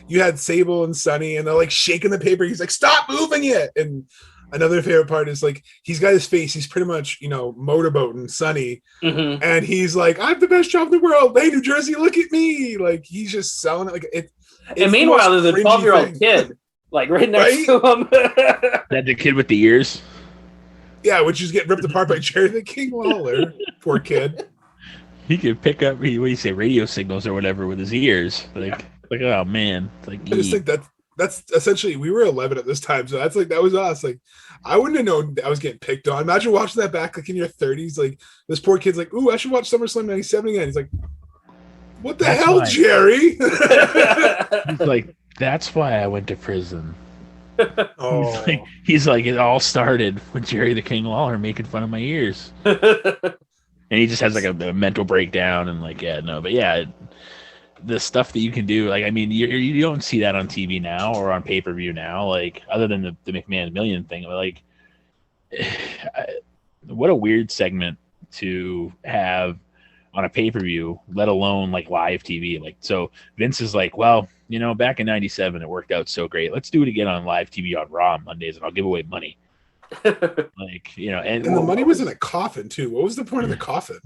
you had Sable and Sonny, and they're like shaking the paper. He's like, "Stop moving it!" And another favorite part is like he's got his face. He's pretty much motorboating Sonny, and he's like, "I'm the best job in the world. Hey, New Jersey, look at me!" Like he's just selling it. Like it. And meanwhile, there's a 12-year-old kid like right next to him. That the kid with the ears. Yeah, which is getting ripped apart by Jerry the King Lawler. Poor kid. He could pick up, what do you say, radio signals or whatever with his ears. Like oh man. Like, I just think that's essentially, we were 11 at this time, so that was us. Like, I wouldn't have known I was getting picked on. Imagine watching that back like in your 30s. Like this poor kid's like, "Ooh, I should watch SummerSlam '97 again." He's like, "What the hell, why. Jerry?" He's like, "That's why I went to prison." Oh. He's like, it all started with Jerry the King Lawler making fun of my ears. And he just has like a mental breakdown and like, yeah, no, but yeah, the stuff that you can do. Like, I mean, you don't see that on TV now or on pay-per-view now, like, other than the McMahon Million thing. Like, what a weird segment to have on a pay-per-view, let alone like live TV. Like, so Vince is like, well, you know, back in '97 it worked out so great, let's do it again on live TV on Raw on Mondays, and I'll give away money. Like, you know, and the money was in a coffin too. What was the point of the coffin?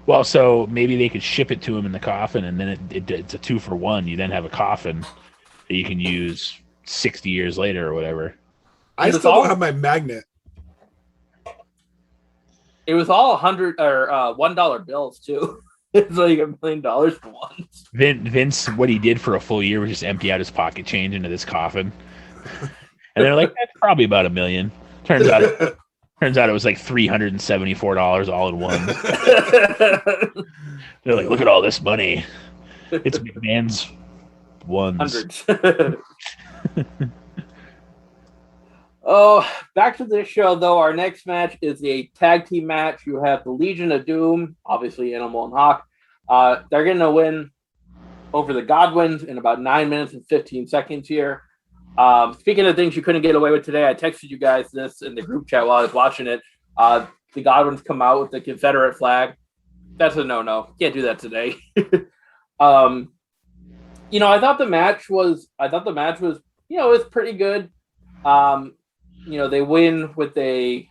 Well, so maybe they could ship it to him in the coffin, and then it's a 2-for-1. You then have a coffin that you can use 60 years later or whatever. I still don't have my magnet. It was all $100 or $1 bills too. It's like $1 million for once. Vince, what he did for a full year was just empty out his pocket change into this coffin, and they're like, "That's probably about $1 million." Turns out it was like $374 all in one. They're like, "Look at all this money. It's McMahon's ones." Hundreds. Oh, back to this show, though. Our next match is a tag team match. You have the Legion of Doom, obviously Animal and Hawk. They're going to win over the Godwins in about 9 minutes and 15 seconds here. Speaking of things you couldn't get away with today, I texted you guys this in the group chat while I was watching it. The Godwins come out with the Confederate flag. That's a no-no. Can't do that today. You know, I thought the match was, you know, it was pretty good. You know, they win with a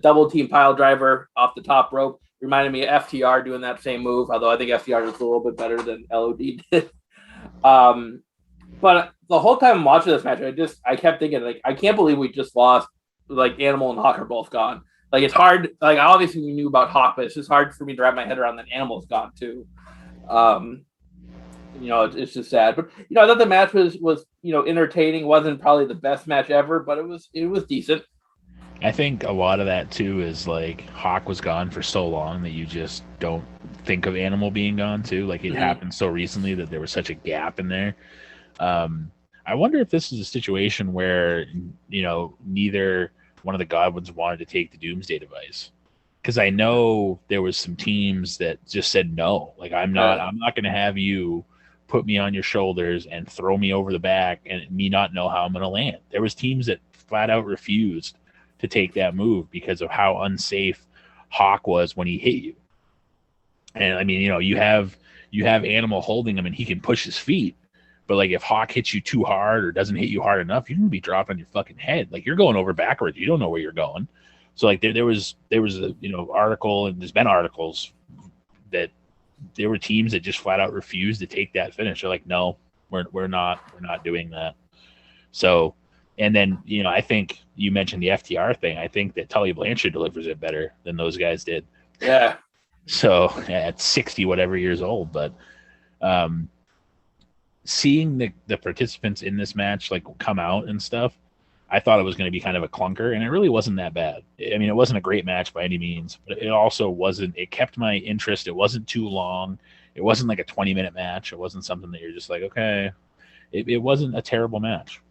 double team pile driver off the top rope. Reminded me of FTR doing that same move, although I think FTR was a little bit better than LOD did. But the whole time I'm watching this match, I kept thinking, like, I can't believe we just lost. Like, Animal and Hawk are both gone. Like, it's hard. Like, obviously we knew about Hawk, but it's just hard for me to wrap my head around that Animal's gone too. You know, it's just sad. But, you know, I thought the match was you know, entertaining. Wasn't probably the best match ever, but it was decent. I think a lot of that too is like Hawk was gone for so long that you just don't think of Animal being gone too. Like, it happened so recently that there was such a gap in there. I wonder if this is a situation where, you know, neither one of the Godwins wanted to take the Doomsday device. Because I know there was some teams that just said no. Like, I'm not going to have you put me on your shoulders and throw me over the back and me not know how I'm going to land. There was teams that flat out refused to take that move because of how unsafe Hawk was when he hit you. And I mean, you know, you have Animal holding him and he can push his feet, but like if Hawk hits you too hard or doesn't hit you hard enough, you're going to be dropped on your fucking head. Like, you're going over backwards. You don't know where you're going. So like there was a, you know, article, and there's been articles that there were teams that just flat out refused to take that finish. They're like, no, we're not doing that. So, and then, you know, I think you mentioned the FTR thing. I think that Tully Blanchard delivers it better than those guys did. Yeah. So at 60 whatever years old, but seeing the participants in this match like come out and stuff, I thought it was going to be kind of a clunker, and it really wasn't that bad. I mean, it wasn't a great match by any means, but it also wasn't. It kept my interest. It wasn't too long. It wasn't like a 20-minute match. It wasn't something that you're just like, okay. It wasn't a terrible match.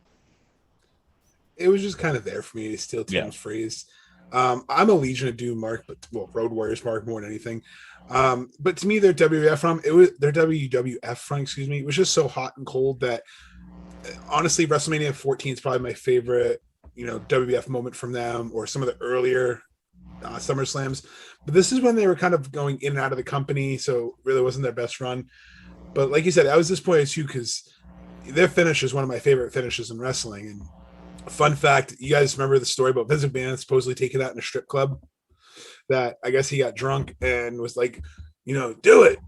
It was just kind of there for me to steal Tim's phrase. I'm a Legion of Doom mark, but Road Warriors mark more than anything. But to me, their WWF run, it was just so hot and cold that honestly, WrestleMania 14 is probably my favorite, you know, WWF moment from them, or some of the earlier SummerSlams. But this is when they were kind of going in and out of the company, so it really wasn't their best run. But like you said, I was disappointed too because their finish is one of my favorite finishes in wrestling. And fun fact, you guys remember the story about Vince McMahon supposedly taking that in a strip club? That I guess he got drunk and was like, you know, do it,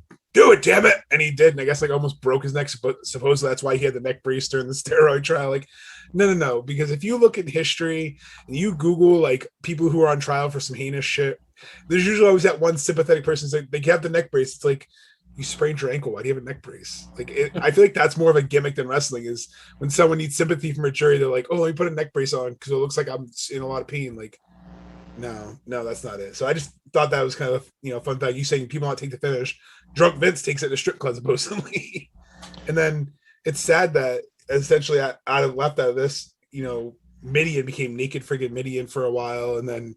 damn it. And he did. And I guess like almost broke his neck. But supposedly that's why he had the neck brace during the steroid trial. Like, no. Because if you look at history and you Google like people who are on trial for some heinous shit, there's usually always that one sympathetic person like they have the neck brace. It's like, you sprained your ankle. Why do you have a neck brace? Like, I feel like that's more of a gimmick than wrestling is when someone needs sympathy from a jury. They're like, oh, let me put a neck brace on because it looks like I'm in a lot of pain. Like, no, that's not it. So I just thought that was kind of, you know, fun fact. You saying people not take the finish. Drunk Vince takes it to strip clubs supposedly. And then it's sad that essentially out of this, you know, Midian became naked friggin' Midian for a while. And then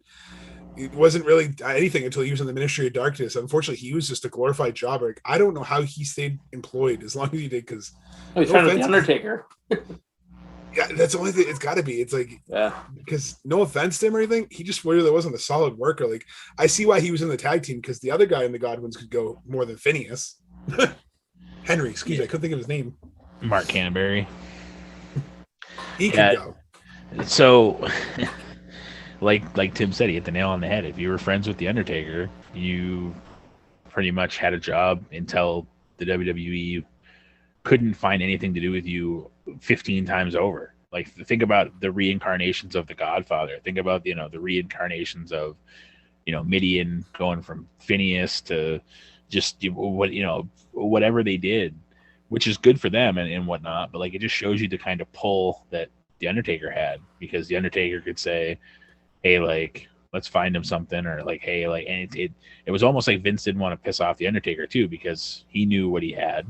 it wasn't really anything until he was in the Ministry of Darkness. Unfortunately, he was just a glorified jobber. Like, I don't know how he stayed employed as long as he did, because he's trying to be the Undertaker. Yeah, that's the only thing. It's got to be. It's like, because no offense to him or anything, he just really wasn't a solid worker. Like, I see why he was in the tag team, because the other guy in the Godwins could go more than Phineas. Henry, excuse me, I couldn't think of his name. Mark Canterbury. He could go. So, like Tim said, he hit the nail on the head. If you were friends with the Undertaker, you pretty much had a job until the WWE couldn't find anything to do with you 15 times over. Like, think about the reincarnations of the Godfather. Think about the reincarnations of Midian, going from Phineas to just whatever they did, which is good for them and whatnot. But like, it just shows you the kind of pull that the Undertaker had, because the Undertaker could say, hey, like, let's find him something, or like, hey, like, and it was almost like Vince didn't want to piss off the Undertaker too, because he knew what he had.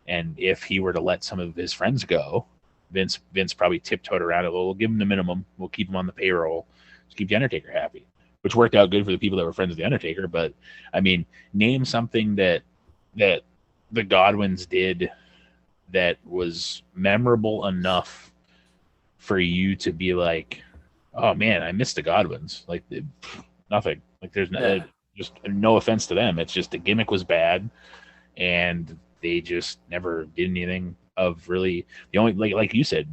And if he were to let some of his friends go, Vince probably tiptoed around it. Well, we'll give him the minimum. We'll keep him on the payroll to keep the Undertaker happy, which worked out good for the people that were friends of the Undertaker. But I mean, name something that the Godwins did that was memorable enough for you to be like, oh man, I missed the Godwins. Like, nothing. Like, there's just no offense to them. It's just the gimmick was bad, and they just never did anything of really. The only, like you said,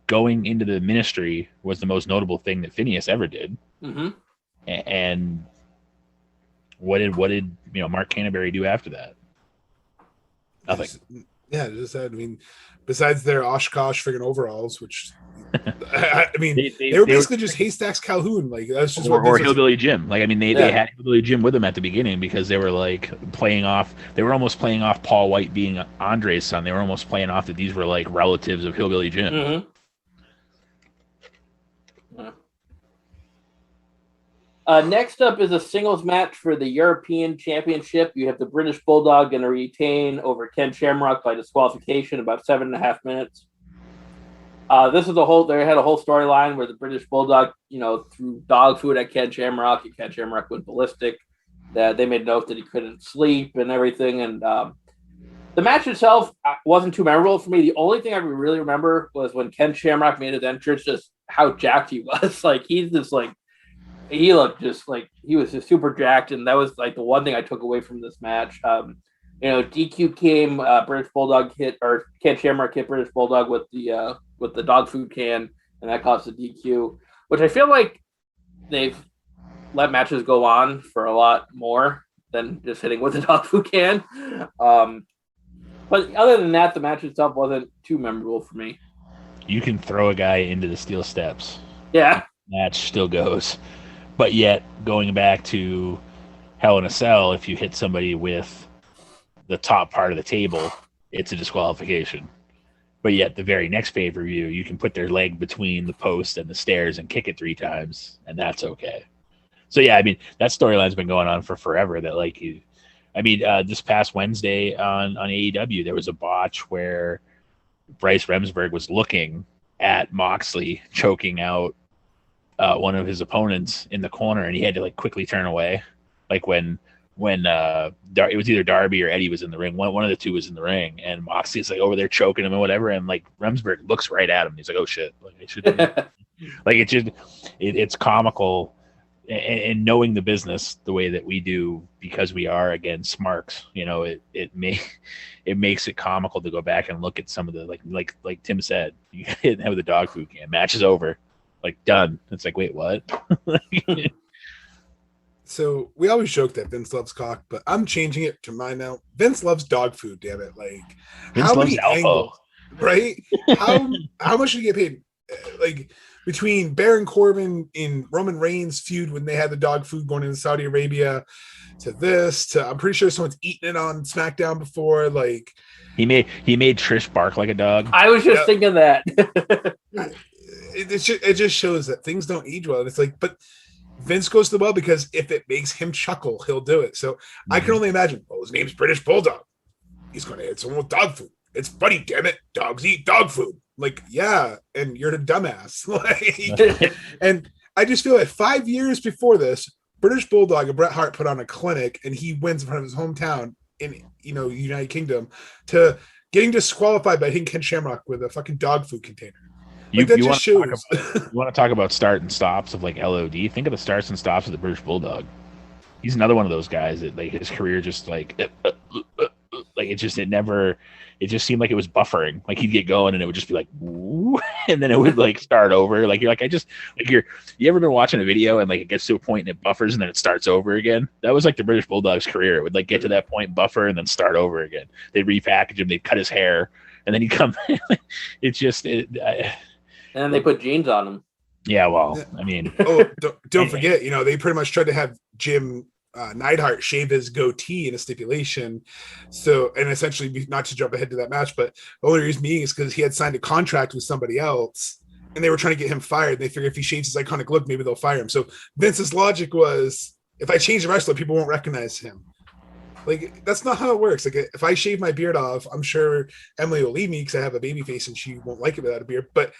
going into the Ministry was the most notable thing that Phineas ever did. Mm-hmm. And what did Mark Canterbury do after that? Nothing. Just that. I mean, besides their Oshkosh friggin' overalls, which I mean, they were basically just Haystacks Calhoun. Like, that's just or Hillbilly Jim. Like, I mean, they had Hillbilly Jim with them at the beginning, because they were like playing off. They were almost playing off Paul White being Andre's son. They were almost playing off that these were like relatives of Hillbilly Jim. Mm-hmm. Next up is a singles match for the European Championship. You have the British Bulldog going to retain over Ken Shamrock by disqualification, about 7.5 minutes. This is they had a whole storyline where the British Bulldog, threw dog food at Ken Shamrock, and Ken Shamrock went ballistic. That they made note that he couldn't sleep and everything. And the match itself wasn't too memorable for me. The only thing I really remember was when Ken Shamrock made his entrance, just how jacked he was. Like, he's just like, he looked just like he was just super jacked, and that was like the one thing I took away from this match. DQ came, British Bulldog hit, or Ken Shamrock hit British Bulldog with the dog food can, and that caused the DQ, which I feel like they've let matches go on for a lot more than just hitting with the dog food can. But other than that, the match itself wasn't too memorable for me. You can throw a guy into the steel steps. Yeah. Match still goes. But yet, going back to Hell in a Cell, if you hit somebody with the top part of the table, it's a disqualification. But yet, the very next pay-per-view, you can put their leg between the post and the stairs and kick it 3 times, and that's okay. So yeah, I mean, that storyline's been going on for forever. This past Wednesday on AEW, there was a botch where Bryce Remsburg was looking at Moxley choking out one of his opponents in the corner, and he had to like quickly turn away. Like when it was either Darby or Eddie was in the ring. One of the two was in the ring, and Moxley's like over there choking him and whatever. And like Remsburg looks right at him. He's like, "Oh shit!" Like I should. Like it's comical, and knowing the business the way that we do, because we are again smarks. It makes it comical to go back and look at some of the like Tim said, you hit with the dog food can. Match is over. Like, done. It's like, wait, what? So we always joke that Vince loves cock, but I'm changing it to mine now. Vince loves dog food, damn it. Like, Vince how loves many Alpha. angles, right? How much did he get paid? Like, between Baron Corbin in Roman Reigns' feud when they had the dog food going into Saudi Arabia, to this, to I'm pretty sure someone's eaten it on SmackDown before. Like, he made Trish bark like a dog. I was just thinking that. It just shows that things don't age well. And it's like, but Vince goes to the well because if it makes him chuckle, he'll do it. So I can only imagine, his name's British Bulldog. He's going to hit someone with dog food. It's funny, damn it. Dogs eat dog food. Like, yeah, and you're the dumbass. Like, and I just feel like 5 years before this, British Bulldog and Bret Hart put on a clinic, and he wins in front of his hometown in United Kingdom to getting disqualified by hitting Ken Shamrock with a fucking dog food container. Like, that just shows. You want to talk about start and stops of like LOD? Think of the starts and stops of the British Bulldog. He's another one of those guys that like his career just like it just seemed like it was buffering. Like he'd get going and it would just be like, woo, and then it would like start over. Like you're like, you ever been watching a video and like it gets to a point and it buffers and then it starts over again? That was like the British Bulldog's career. It would like get to that point, buffer, and then start over again. They'd repackage him, they'd cut his hair, and then he'd come. And then they put jeans on him. Yeah, well, I mean, don't forget, they pretty much tried to have Jim Neidhart shave his goatee in a stipulation. So, and essentially, not to jump ahead to that match, but the only reason being is because he had signed a contract with somebody else, and they were trying to get him fired. They figured if he shaves his iconic look, maybe they'll fire him. So Vince's logic was, if I change the wrestler, people won't recognize him. Like, that's not how it works. Like, if I shave my beard off, I'm sure Emily will leave me because I have a baby face and she won't like it without a beard. But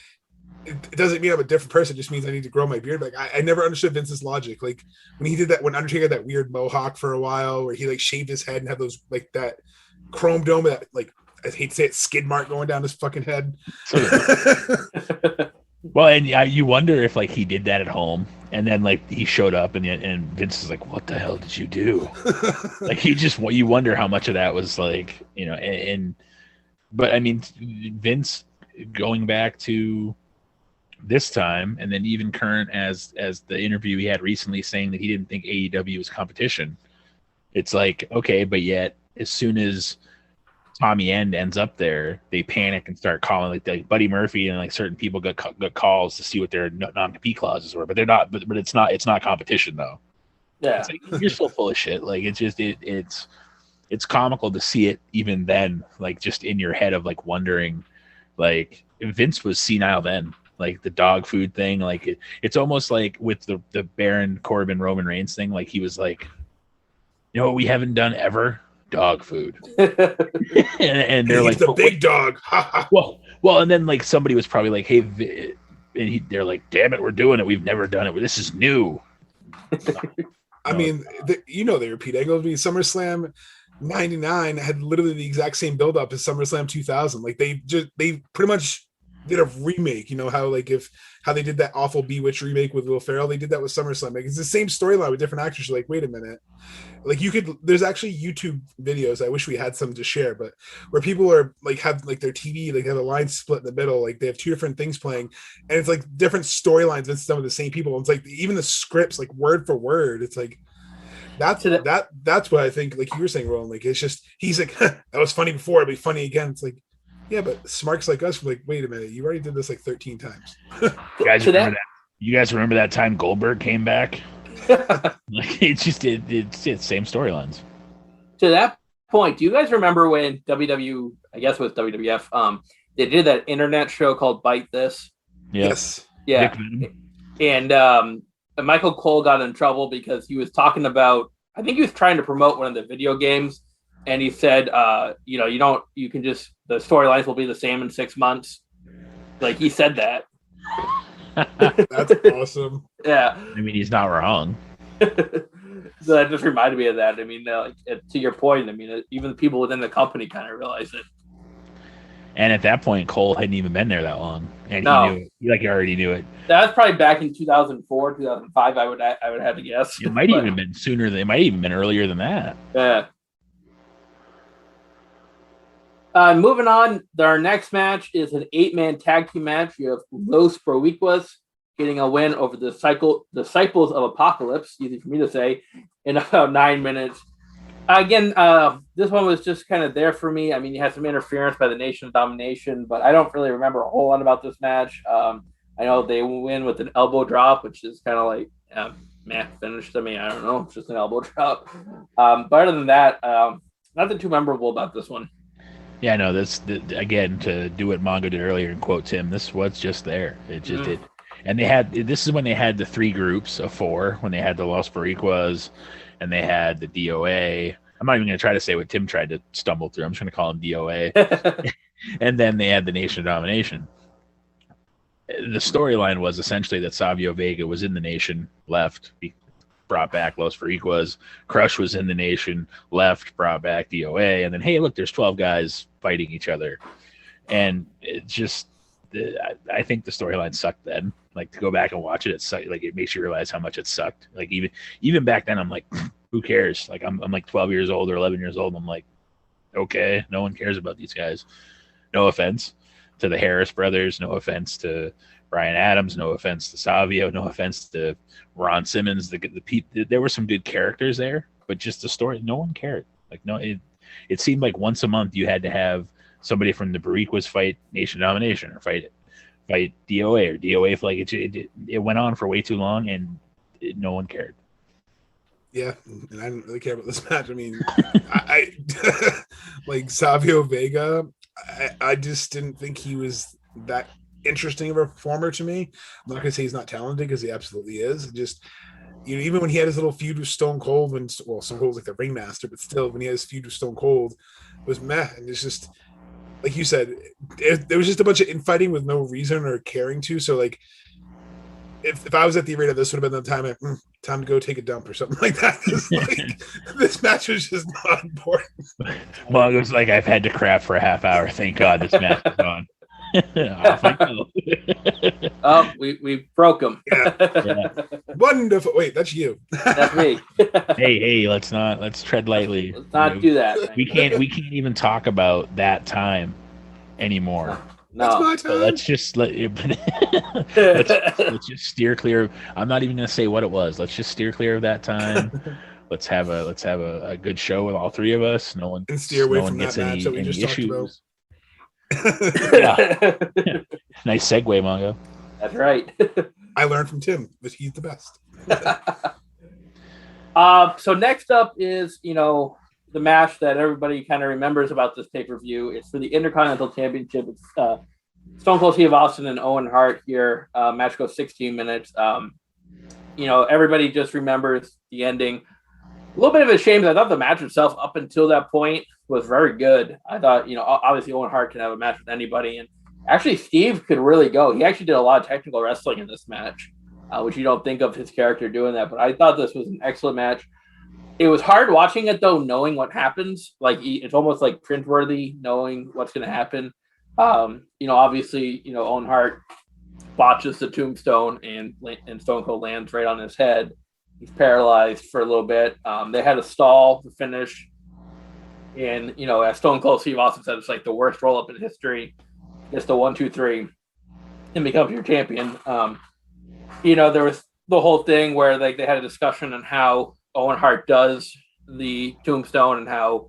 it doesn't mean I'm a different person. It just means I need to grow my beard. Like, I never understood Vince's logic. Like, when he did that, when Undertaker had that weird mohawk for a while, where he like shaved his head and had those like that chrome dome, that like, I hate to say it, skid mark going down his fucking head. Well, and you wonder if like he did that at home, and then like he showed up, and Vince is like, "What the hell did you do?" Like you wonder how much of that was like, but I mean, Vince going back to this time, and then even current as the interview he had recently saying that he didn't think AEW was competition. It's like, okay, but yet as soon as Tommy End ends up there, they panic and start calling like Buddy Murphy and like certain people got calls to see what their non-compete clauses were, but they're not. But it's not competition though. Yeah, it's like, you're still full of shit. Like it's comical to see it even then, like just in your head of like wondering, like Vince was senile then. Like the dog food thing, like it's almost like with the Baron Corbin Roman Reigns thing, like he was like, you know what we haven't done ever? Dog food. and they're like, the big dog. well, and then like somebody was probably like, hey, and they're like, damn it, we're doing it. We've never done it. This is new. I mean, they repeat angles. I mean, SummerSlam '99 had literally the exact same build up as SummerSlam 2000. Like they pretty much did a remake. You know how they did that awful Bewitched remake with Will Ferrell. They did that with SummerSlam. Like, it's the same storyline with different actors. You're like, wait a minute. Like there's actually YouTube videos. I wish we had some to share, but where people are like have like their TV, like have a line split in the middle. Like they have two different things playing, and it's like different storylines with some of the same people. And it's like even the scripts, like word for word. It's like that's what I think. Like you were saying, Roland. Like it's just he's like that was funny before, it'll be funny again. It's like. Yeah, but smarks like us were like, wait a minute, you already did this like 13 times. You guys remember that time Goldberg came back? Like it's same storylines. To that point, do you guys remember when I guess it was WWF, they did that internet show called Bite This? Yes. Yeah. And Michael Cole got in trouble because he was talking about, I think he was trying to promote one of the video games. And he said, the storylines will be the same in 6 months. Like he said that. That's awesome. Yeah. I mean, he's not wrong. So that just reminded me of that. I mean, to your point, I mean, even the people within the company kind of realized it. And at that point, Cole hadn't even been there that long, and he knew it. He already knew it. That was probably back in 2004, 2005. I would have to guess. It might even have been sooner. It might even been earlier than that. Yeah. Moving on, our next match is an 8-man tag team match. You have Los Boricuas getting a win over the Disciples of Apocalypse, easy for me to say, in about 9 minutes. Again, this one was just kind of there for me. I mean, you had some interference by the Nation of Domination, but I don't really remember a whole lot about this match. I know they win with an elbow drop, which is kind of like, finish to me. I don't know. It's just an elbow drop. But other than that, nothing too memorable about this one. Yeah, no, again, to do what Mongo did earlier and quote Tim, this was just there. It just did. And this is when they had the 3 groups of 4, when they had the Los Boricuas and they had the DOA. I'm not even going to try to say what Tim tried to stumble through. I'm just going to call him DOA. And then they had the Nation of Domination. the storyline was essentially that Savio Vega was in the Nation, left, brought back Los Fariquas. Crush was in the Nation, left, brought back DOA, and then hey, look, there's 12 guys fighting each other, and it just, I think the storyline sucked then. Like, to go back and watch it, it sucked. Like, it makes you realize how much it sucked. Like, even back then, I'm like, who cares? Like, I'm like 12 years old or 11 years old. I'm like, okay, no one cares about these guys. No offense to the Harris brothers, no offense to Brian Adams, no offense to Savio, no offense to Ron Simmons. There were some good characters there, but just the story, no one cared. Like, no, it seemed like once a month you had to have somebody from the Bariquas fight Nation Domination or fight DOA or DOA. Like, it went on for way too long, and no one cared. Yeah, and I didn't really care about this match. I mean, I like Savio Vega. I just didn't think he was that interesting of a performer to me. I'm not gonna say he's not talented, because he absolutely is. Just, you know, even when he had his little feud with Stone Cold, Stone Cold was like the ringmaster, but still, when he had his feud with Stone Cold, it was meh. And it's just, like you said, there was just a bunch of infighting with no reason or caring to. So, like, if I was at the arena, this would have been the time time to go take a dump or something like that. Like, this match was just not important. Well, it was like, I've had to crap for a half hour. Thank God this match is on. Oh, we broke him. Yeah. Wonderful. Wait, that's you. That's me. Hey, let's tread lightly. Let's not do that. We can't even talk about that time anymore. No. That's my time. So let's just let's just steer clear. I'm not even gonna say what it was. Let's just steer clear of that time. Let's have a good show with all three of us. No one And steer away no one from that gets match that we just talked issues. about. Yeah. Nice segue, Mongo. That's right. I learned from Tim that he's the best. So next up is, the match that everybody kind of remembers about this pay-per-view. It's for the Intercontinental Championship. It's Stone Cold Steve Austin and Owen Hart here. Match goes 16 minutes. Everybody just remembers the ending. A little bit of a shame, because I thought the match itself up until that point was very good. I thought, obviously Owen Hart can have a match with anybody, and actually Steve could really go. He actually did a lot of technical wrestling in this match, which you don't think of his character doing that. But I thought this was an excellent match. It was hard watching it, though, knowing what happens. Like, it's almost like print-worthy, knowing what's going to happen. Obviously, Owen Hart botches the tombstone, and Stone Cold lands right on his head. He's paralyzed for a little bit. They had a stall to finish. And, as Stone Cold Steve Austin said, it's like the worst roll-up in history. It's the 1, 2, 3, and becomes your champion. There was the whole thing where they had a discussion on how Owen Hart does the tombstone, and how,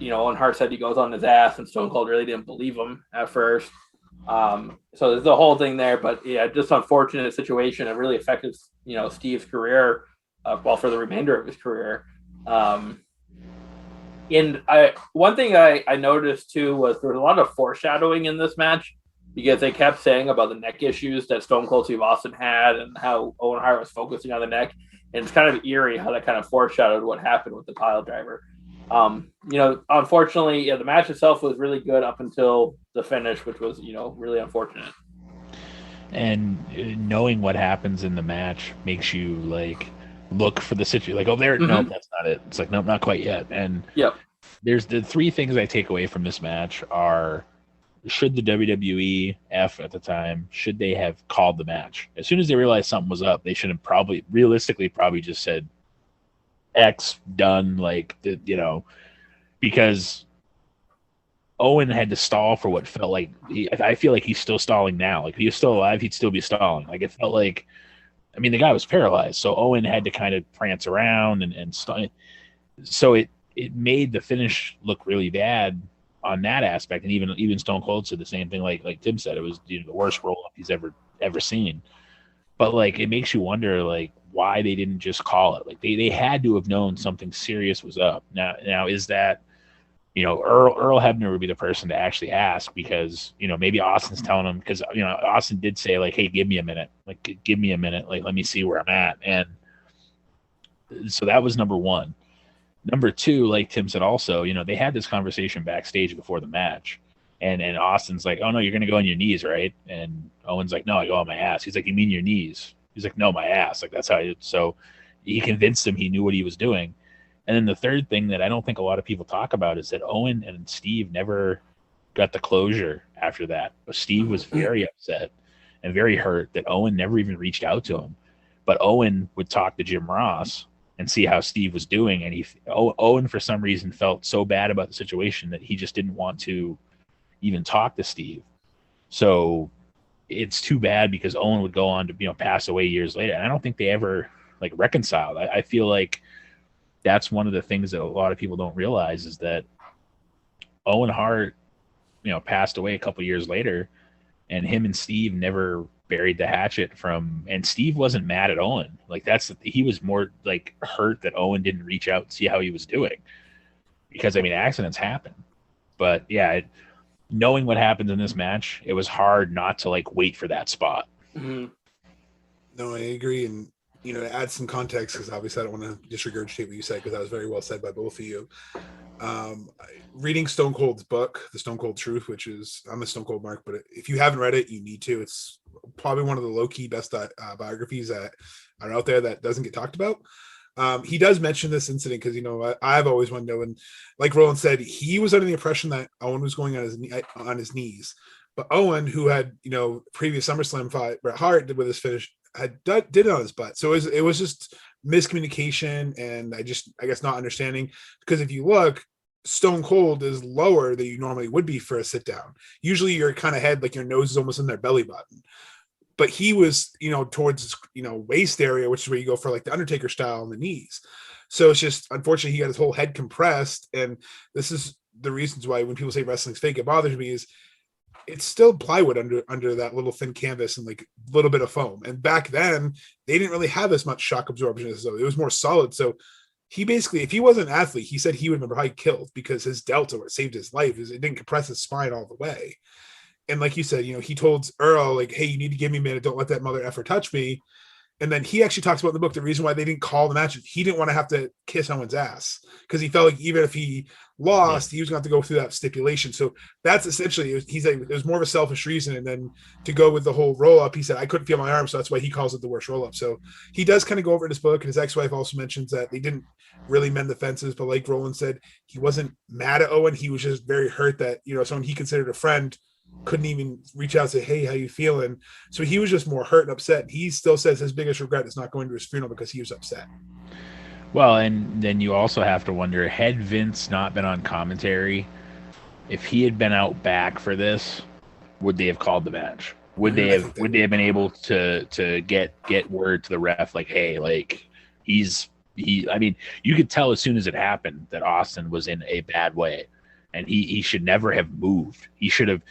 Owen Hart said he goes on his ass, and Stone Cold really didn't believe him at first. So there's the whole thing there, but yeah, just unfortunate situation. It really affected, Steve's career, for the remainder of his career. One thing I noticed too was there was a lot of foreshadowing in this match, because they kept saying about the neck issues that Stone Cold Steve Austin had, and how Owen Hart was focusing on the neck. And it's kind of eerie how that kind of foreshadowed what happened with the pile driver. Unfortunately, the match itself was really good up until the finish, which was, really unfortunate. And knowing what happens in the match makes you look for the situation. Like, oh, there, no, that's not it. It's like, nope, not quite yet. And there's the three things I take away from this match are: should the WWE at the time, should they have called the match? As soon as they realized something was up, they should have realistically just said X, done, because Owen had to stall for what felt like, I feel like he's still stalling now. Like, if he was still alive, he'd still be stalling. Like, it felt like, the guy was paralyzed, so Owen had to kind of prance around and stall. So it made the finish look really bad on that aspect. And even Stone Cold said the same thing, like Tim said, it was the worst roll up he's ever seen. But it makes you wonder why they didn't just call it. They had to have known something serious was up. Now is that, Earl Hebner would be the person to actually ask, because maybe Austin's telling him, because Austin did say hey, give me a minute, let me see where I'm at. And so that was number one. Number two, like Tim said also, they had this conversation backstage before the match, And Austin's like, oh no, you're gonna go on your knees, right? And Owen's like, no, I go on my ass. He's like, you mean your knees? He's like, no, my ass. Like that's how. So he convinced him he knew what he was doing. And then the third thing that I don't think a lot of people talk about is that Owen and Steve never got the closure after that. Steve was very upset and very hurt that Owen never even reached out to him. But Owen would talk to Jim Ross and see how Steve was doing. And Owen, for some reason, felt so bad about the situation that he just didn't want to even talk to Steve. So it's too bad because Owen would go on to pass away years later. And I don't think they ever like reconciled. I feel like that's one of the things that a lot of people don't realize is that Owen Hart, passed away a couple years later, and him and Steve never buried the hatchet and Steve wasn't mad at Owen. Like he was more like hurt that Owen didn't reach out and see how he was doing, because accidents happen. But yeah, knowing what happened in this match, it was hard not to like wait for that spot. Mm-hmm. No, I agree. And, to add some context, because obviously I don't want to just regurgitate what you said, because that was very well said by both of you. Reading Stone Cold's book, The Stone Cold Truth, which is, I'm a Stone Cold mark, but if you haven't read it, you need to. It's probably one of the low-key best biographies that are out there that doesn't get talked about. He does mention this incident because, I've always wanted to know, and like Roland said, he was under the impression that Owen was going on his knees. But Owen, who had, previous SummerSlam fight, Bret Hart with his finish, did it on his butt. So it was just miscommunication, and I guess not understanding, because if you look, Stone Cold is lower than you normally would be for a sit down. Usually you're kind of head, like your nose is almost in their belly button. But he was, towards, waist area, which is where you go for like the Undertaker style on the knees. So it's just, unfortunately, he got his whole head compressed. And this is the reasons why when people say wrestling's fake, it bothers me, is it's still plywood under that little thin canvas and like a little bit of foam. And back then they didn't really have as much shock absorption as though it was more solid. So he basically, if he wasn't an athlete, he said he would have been probably killed, because his delta, what saved his life, is it didn't compress his spine all the way. And like you said, he told Earl, like, hey, you need to give me a minute. Don't let that mother effer touch me. And then he actually talks about in the book, the reason why they didn't call the match, he didn't want to have to kiss Owen's ass, because he felt like even if he lost, he was going to have to go through that stipulation. So that's essentially, he's like, it was more of a selfish reason. And then to go with the whole roll up, he said, I couldn't feel my arm. So that's why he calls it the worst roll up. So he does kind of go over in his book, and his ex-wife also mentions that they didn't really mend the fences. But like Roland said, he wasn't mad at Owen. He was just very hurt that, someone he considered a friend couldn't even reach out and say, hey, how you feeling? So he was just more hurt and upset. He still says his biggest regret is not going to his funeral because he was upset. Well, and then you also have to wonder, had Vince not been on commentary, if he had been out back for this, would they have called the match? Would they have been able to get word to the ref, like, hey, like I mean, you could tell as soon as it happened that Austin was in a bad way, and he should never have moved. He should have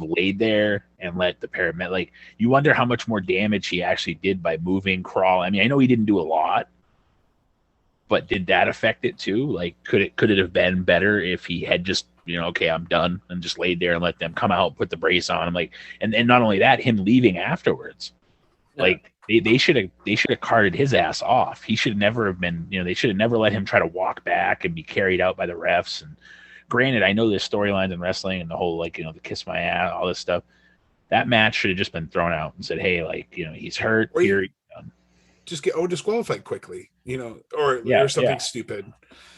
laid there and let the paramedic, like, you wonder how much more damage he actually did by moving, crawl. I mean, I know he didn't do a lot, but did that affect it too? Like, could it have been better if he had just, okay, I'm done, and just laid there and let them come out, put the brace on him, like, and not only that, him leaving afterwards, like they should have carted his ass off. He should never have been, they should have never let him try to walk back and be carried out by the refs. And granted, I know there's storylines in wrestling and the whole, like, the kiss my ass, all this stuff. That match should have just been thrown out and said, hey, like, he's hurt. Here, just get Owen disqualified quickly, or something stupid.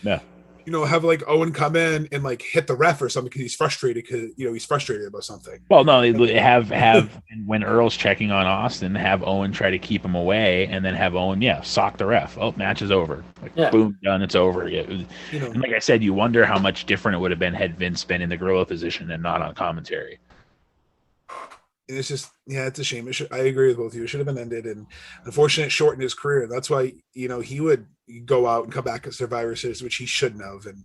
Yeah. Have like Owen come in and like hit the ref or something because he's frustrated, because he's frustrated about something. Well, no, have when Earl's checking on Austin, have Owen try to keep him away, and then have Owen, sock the ref. Oh, match is over. Like, boom, done. It's over. Yeah. And like I said, you wonder how much different it would have been had Vince been in the gorilla position and not on commentary. And it's just, it's a shame. I agree with both of you. It should have been ended, and unfortunately, it shortened his career. That's why, he would go out and come back at Survivor Series, which he shouldn't have. And,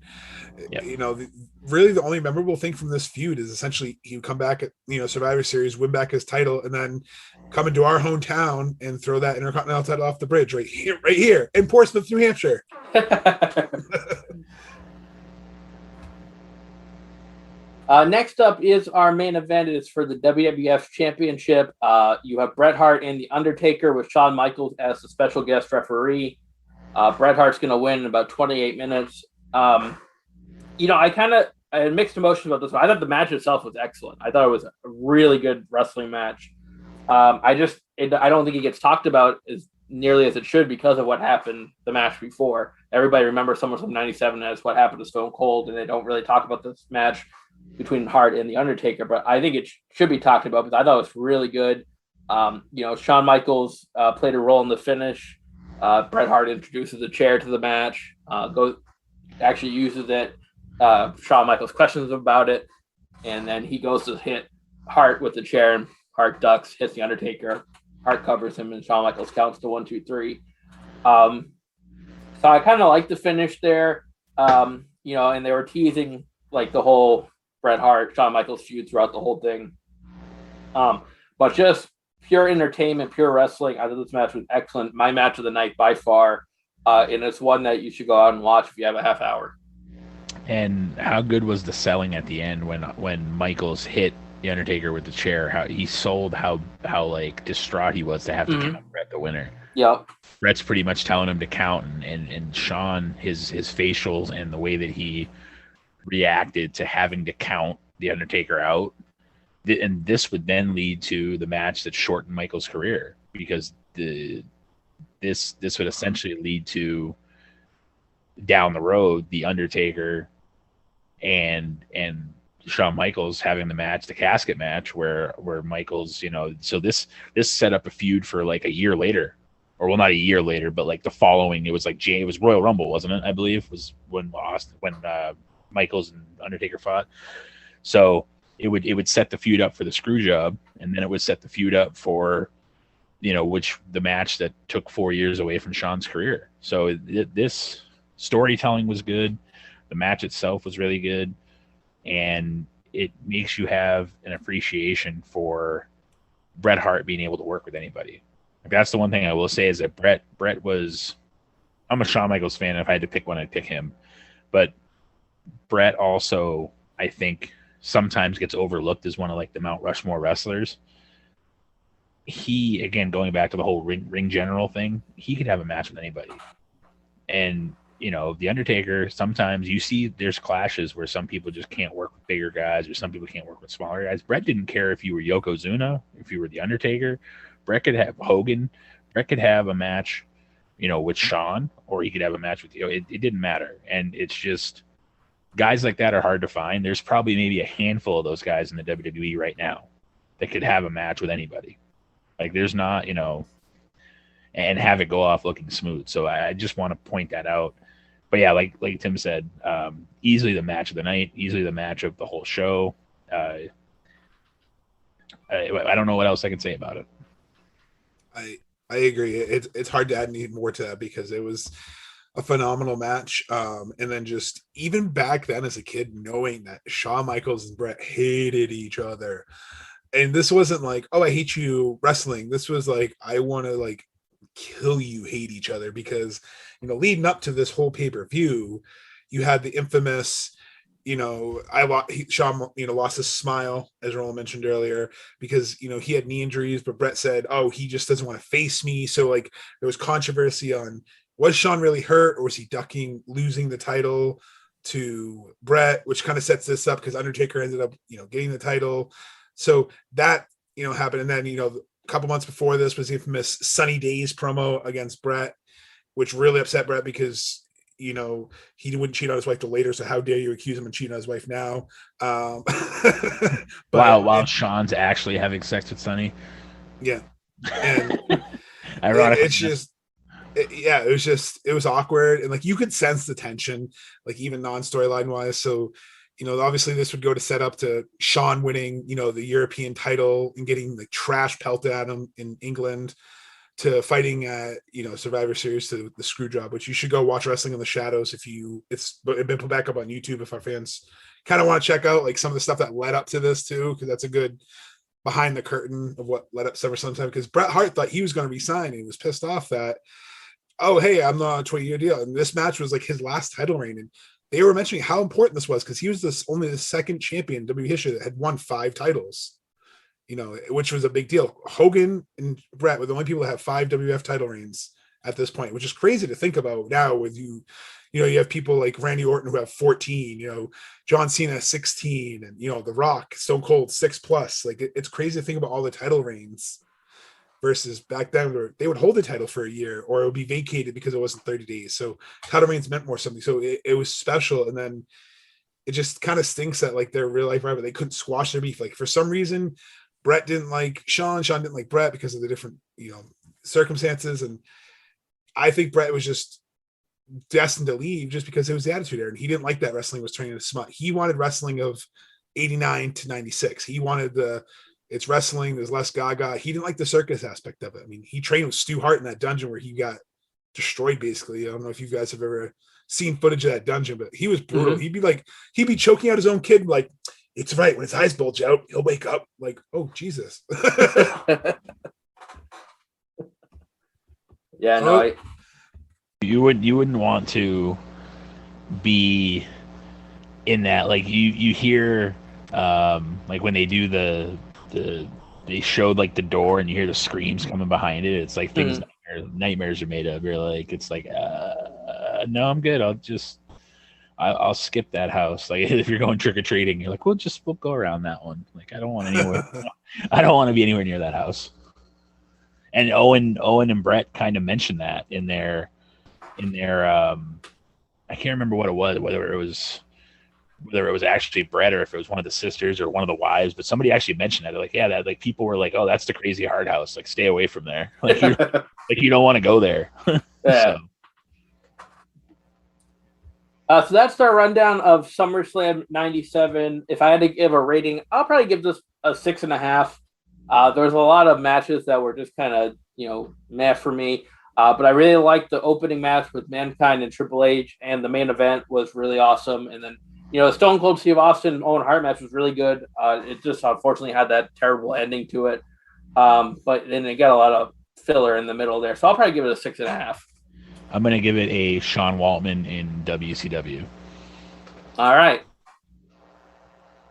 really the only memorable thing from this feud is essentially he would come back at, Survivor Series, win back his title, and then come into our hometown and throw that Intercontinental title off the bridge right here in Portsmouth, New Hampshire. Next up is our main event. It's for the WWF Championship. You have Bret Hart and The Undertaker with Shawn Michaels as the special guest referee. Bret Hart's going to win in about 28 minutes. I kind of had mixed emotions about this one. I thought the match itself was excellent. I thought it was a really good wrestling match. I don't think it gets talked about as nearly as it should because of what happened the match before. Everybody remembers SummerSlam '97 as what happened to Stone Cold, and they don't really talk about this match between Hart and the Undertaker. But I think it should be talked about because I thought it was really good. Shawn Michaels played a role in the finish. Bret Hart introduces a chair to the match. Actually uses it. Shawn Michaels questions him about it, and then he goes to hit Hart with the chair, and Hart ducks, hits the Undertaker. Hart covers him, and Shawn Michaels counts to 1, 2, 3. So I kind of like the finish there. And they were teasing like the whole Bret Hart, Shawn Michaels feud throughout the whole thing. But just pure entertainment, pure wrestling. I thought this match was excellent. My match of the night by far. And it's one that you should go out and watch if you have a half hour. And how good was the selling at the end when Michaels hit the Undertaker with the chair? How he sold how like distraught he was to have to count Bret the winner. Yep. Bret's pretty much telling him to count, and Shawn, his facials and the way that he reacted to having to count the Undertaker out. And this would then lead to the match that shortened Michaels' career, because this would essentially lead to down the road the Undertaker and Shawn Michaels having the match, the casket match, where Michaels, so this set up a feud for like a year later, or well, not a year later, but like the following, it was Royal Rumble, wasn't it? I believe was when Michaels and Undertaker fought. So it would set the feud up for the screw job, and then it would set the feud up for, which the match that took 4 years away from Shawn's career. So this storytelling was good. The match itself was really good. And it makes you have an appreciation for Bret Hart being able to work with anybody. That's the one thing I will say is that Bret was, I'm a Shawn Michaels fan. If I had to pick one, I'd pick him. But Bret also, I think, sometimes gets overlooked as one of like the Mount Rushmore wrestlers. He, again, going back to the whole ring general thing, he could have a match with anybody. And the Undertaker, sometimes you see there's clashes where some people just can't work with bigger guys, or some people can't work with smaller guys. Bret didn't care if you were Yokozuna, if you were the Undertaker. Bret could have Hogan. Bret could have a match, with Shawn, or he could have a match with it didn't matter. And it's just, guys like that are hard to find. There's probably maybe a handful of those guys in the WWE right now that could have a match with anybody. Like there's not, and have it go off looking smooth. So I just want to point that out. But yeah, like Tim said, easily the match of the night, easily the match of the whole show. I don't know what else I can say about it. I agree. It's hard to add any more to that because it was a phenomenal match. And then just even back then as a kid, knowing that Shawn Michaels and Bret hated each other. And this wasn't like, oh, I hate you wrestling. This was like, I want to like kill you, hate each other, because leading up to this whole pay-per-view, you had the infamous, Shawn, lost his smile, as Roland mentioned earlier, because he had knee injuries, but Bret said, oh, he just doesn't want to face me. So like there was controversy on, was Shawn really hurt, or was he ducking losing the title to Bret, which kind of sets this up because Undertaker ended up getting the title. So that happened. And then a couple months before this was the infamous Sunny Days promo against Bret, which really upset Bret because he wouldn't cheat on his wife till later. So how dare you accuse him of cheating on his wife now? While Shawn's actually having sex with Sunny. Yeah, and ironic. It's just. It was awkward, and like you could sense the tension, like even non-storyline wise. So, obviously this would go to set up to Shawn winning, the European title and getting the trash pelted at him in England, to fighting at Survivor Series to the screw job, which you should go watch Wrestling in the Shadows it's been put back up on YouTube if our fans kind of want to check out like some of the stuff that led up to this too, because that's a good behind the curtain of what led up SummerSlam time. Because Bret Hart thought he was going to resign, and he was pissed off that, oh, hey, I'm not on a 20-year deal. And this match was like his last title reign. And they were mentioning how important this was because he was only the second champion in WWE history that had won 5 titles, which was a big deal. Hogan and Bret were the only people that have 5 WWF title reigns at this point, which is crazy to think about now with you have people like Randy Orton who have 14, John Cena 16, and The Rock, Stone Cold 6+. Like it's crazy to think about all the title reigns versus back then where they would hold the title for a year or it would be vacated because it wasn't 30 days. So title reigns meant more something. So it was special. And then it just kind of stinks that like their real life rival, they couldn't squash their beef. Like for some reason, Bret didn't like Sean didn't like Bret because of the different, circumstances. And I think Bret was just destined to leave just because it was the attitude era. And he didn't like that wrestling was turning into smut. He wanted wrestling of 89 to 96. He wanted it's wrestling, there's less gaga. He didn't like the circus aspect of it. I mean, he trained with Stu Hart in that dungeon where he got destroyed basically. I don't know if you guys have ever seen footage of that dungeon, but he was brutal. Mm-hmm. He'd be choking out his own kid like, it's right, when his eyes bulge out, he'll wake up. Like, oh Jesus. Yeah, no, you wouldn't want to be in that. Like you hear like when they do they showed like the door and you hear the screams coming behind it. It's like things nightmares are made of. You're like, it's like no, I'm good. I'll skip that house. Like if you're going trick-or-treating, you're like, we'll go around that one. Like I don't want to be anywhere near that house. And Owen and Bret kind of mentioned that in their I can't remember what it was, whether it was actually Bret or if it was one of the sisters or one of the wives, but somebody actually mentioned that. They're like, yeah, that like people were like, oh, that's the crazy hard house. Like stay away from there. Like you don't want to go there. Yeah. So that's our rundown of SummerSlam 97. If I had to give a rating, I'll probably give this a 6.5. There's a lot of matches that were just kind of, meh for me. But I really liked the opening match with Mankind and Triple H, and the main event was really awesome. And then, Stone Cold Steve Austin and Owen Hart match was really good. It just unfortunately had that terrible ending to it. But then it got a lot of filler in the middle there. So I'll probably give it a 6.5. I'm going to give it a Sean Waltman in WCW. All right.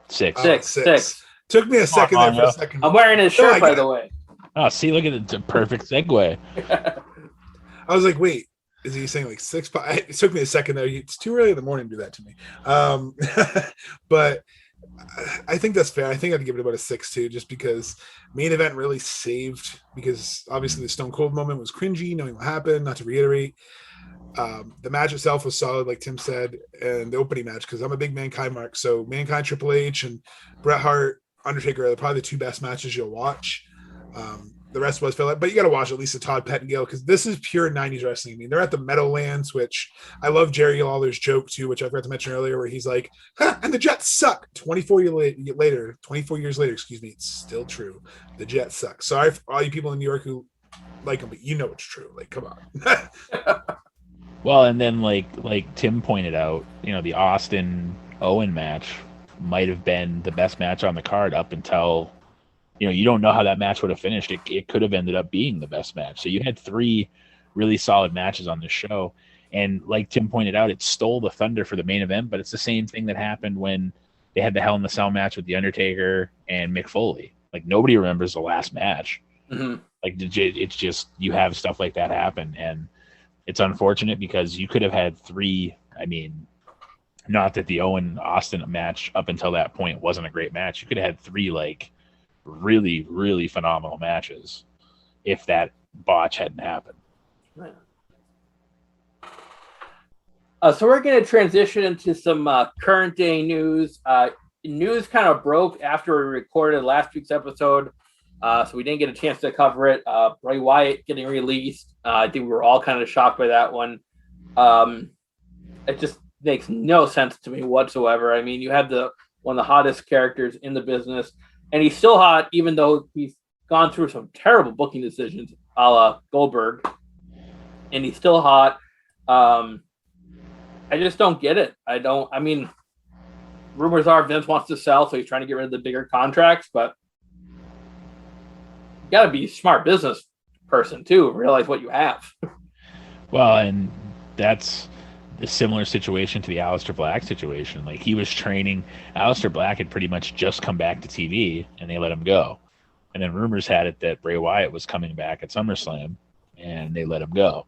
6. 6. Took me a second there for a second. I'm wearing his shirt, by the way. Oh, see, look at the perfect segue. I was like, wait, is he saying like 6? It took me a second there. It's too early in the morning to do that to me. But I think that's fair. I think I'd give it about a 6 too, just because main event really saved, because obviously the Stone Cold moment was cringy, knowing what happened, not to reiterate. The match itself was solid, like Tim said, and the opening match, because I'm a big Mankind mark. So Mankind, Triple H, and Bret Hart, Undertaker are probably the 2 best matches you'll watch. The rest was filler, but you got to watch at least the Todd Pettengill, because this is pure 90s wrestling. I mean, they're at the Meadowlands, which I love Jerry Lawler's joke too, which I forgot to mention earlier, where he's like, and the Jets suck. 24 years later, it's still true. The Jets suck. Sorry for all you people in New York who like them, but it's true. Like, come on. Well, and then like Tim pointed out, the Austin Owen match might have been the best match on the card up until, you don't know how that match would have finished. It could have ended up being the best match. So you had 3 really solid matches on the show. And like Tim pointed out, it stole the thunder for the main event, but it's the same thing that happened when they had the Hell in the Cell match with The Undertaker and Mick Foley. Like nobody remembers the last match. Mm-hmm. Like it's just, you have stuff like that happen. And it's unfortunate because you could have had 3, not that the Owen Austin match up until that point wasn't a great match. You could have had 3 like really, really phenomenal matches if that botch hadn't happened. So we're going to transition into some current day news. News kind of broke after we recorded last week's episode, so we didn't get a chance to cover it. Bray Wyatt getting released. I think we were all kind of shocked by that one. It just makes no sense to me whatsoever. I mean, you have one of the hottest characters in the business, and he's still hot, even though he's gone through some terrible booking decisions, a la Goldberg, and he's still hot. I just don't get it. Rumors are Vince wants to sell, so he's trying to get rid of the bigger contracts, but you got to be a smart business person, too, realize what you have. Well, and that's a similar situation to the Aleister Black situation. Like, he was training. Aleister Black had pretty much just come back to TV, and they let him go. And then rumors had it that Bray Wyatt was coming back at SummerSlam, and they let him go.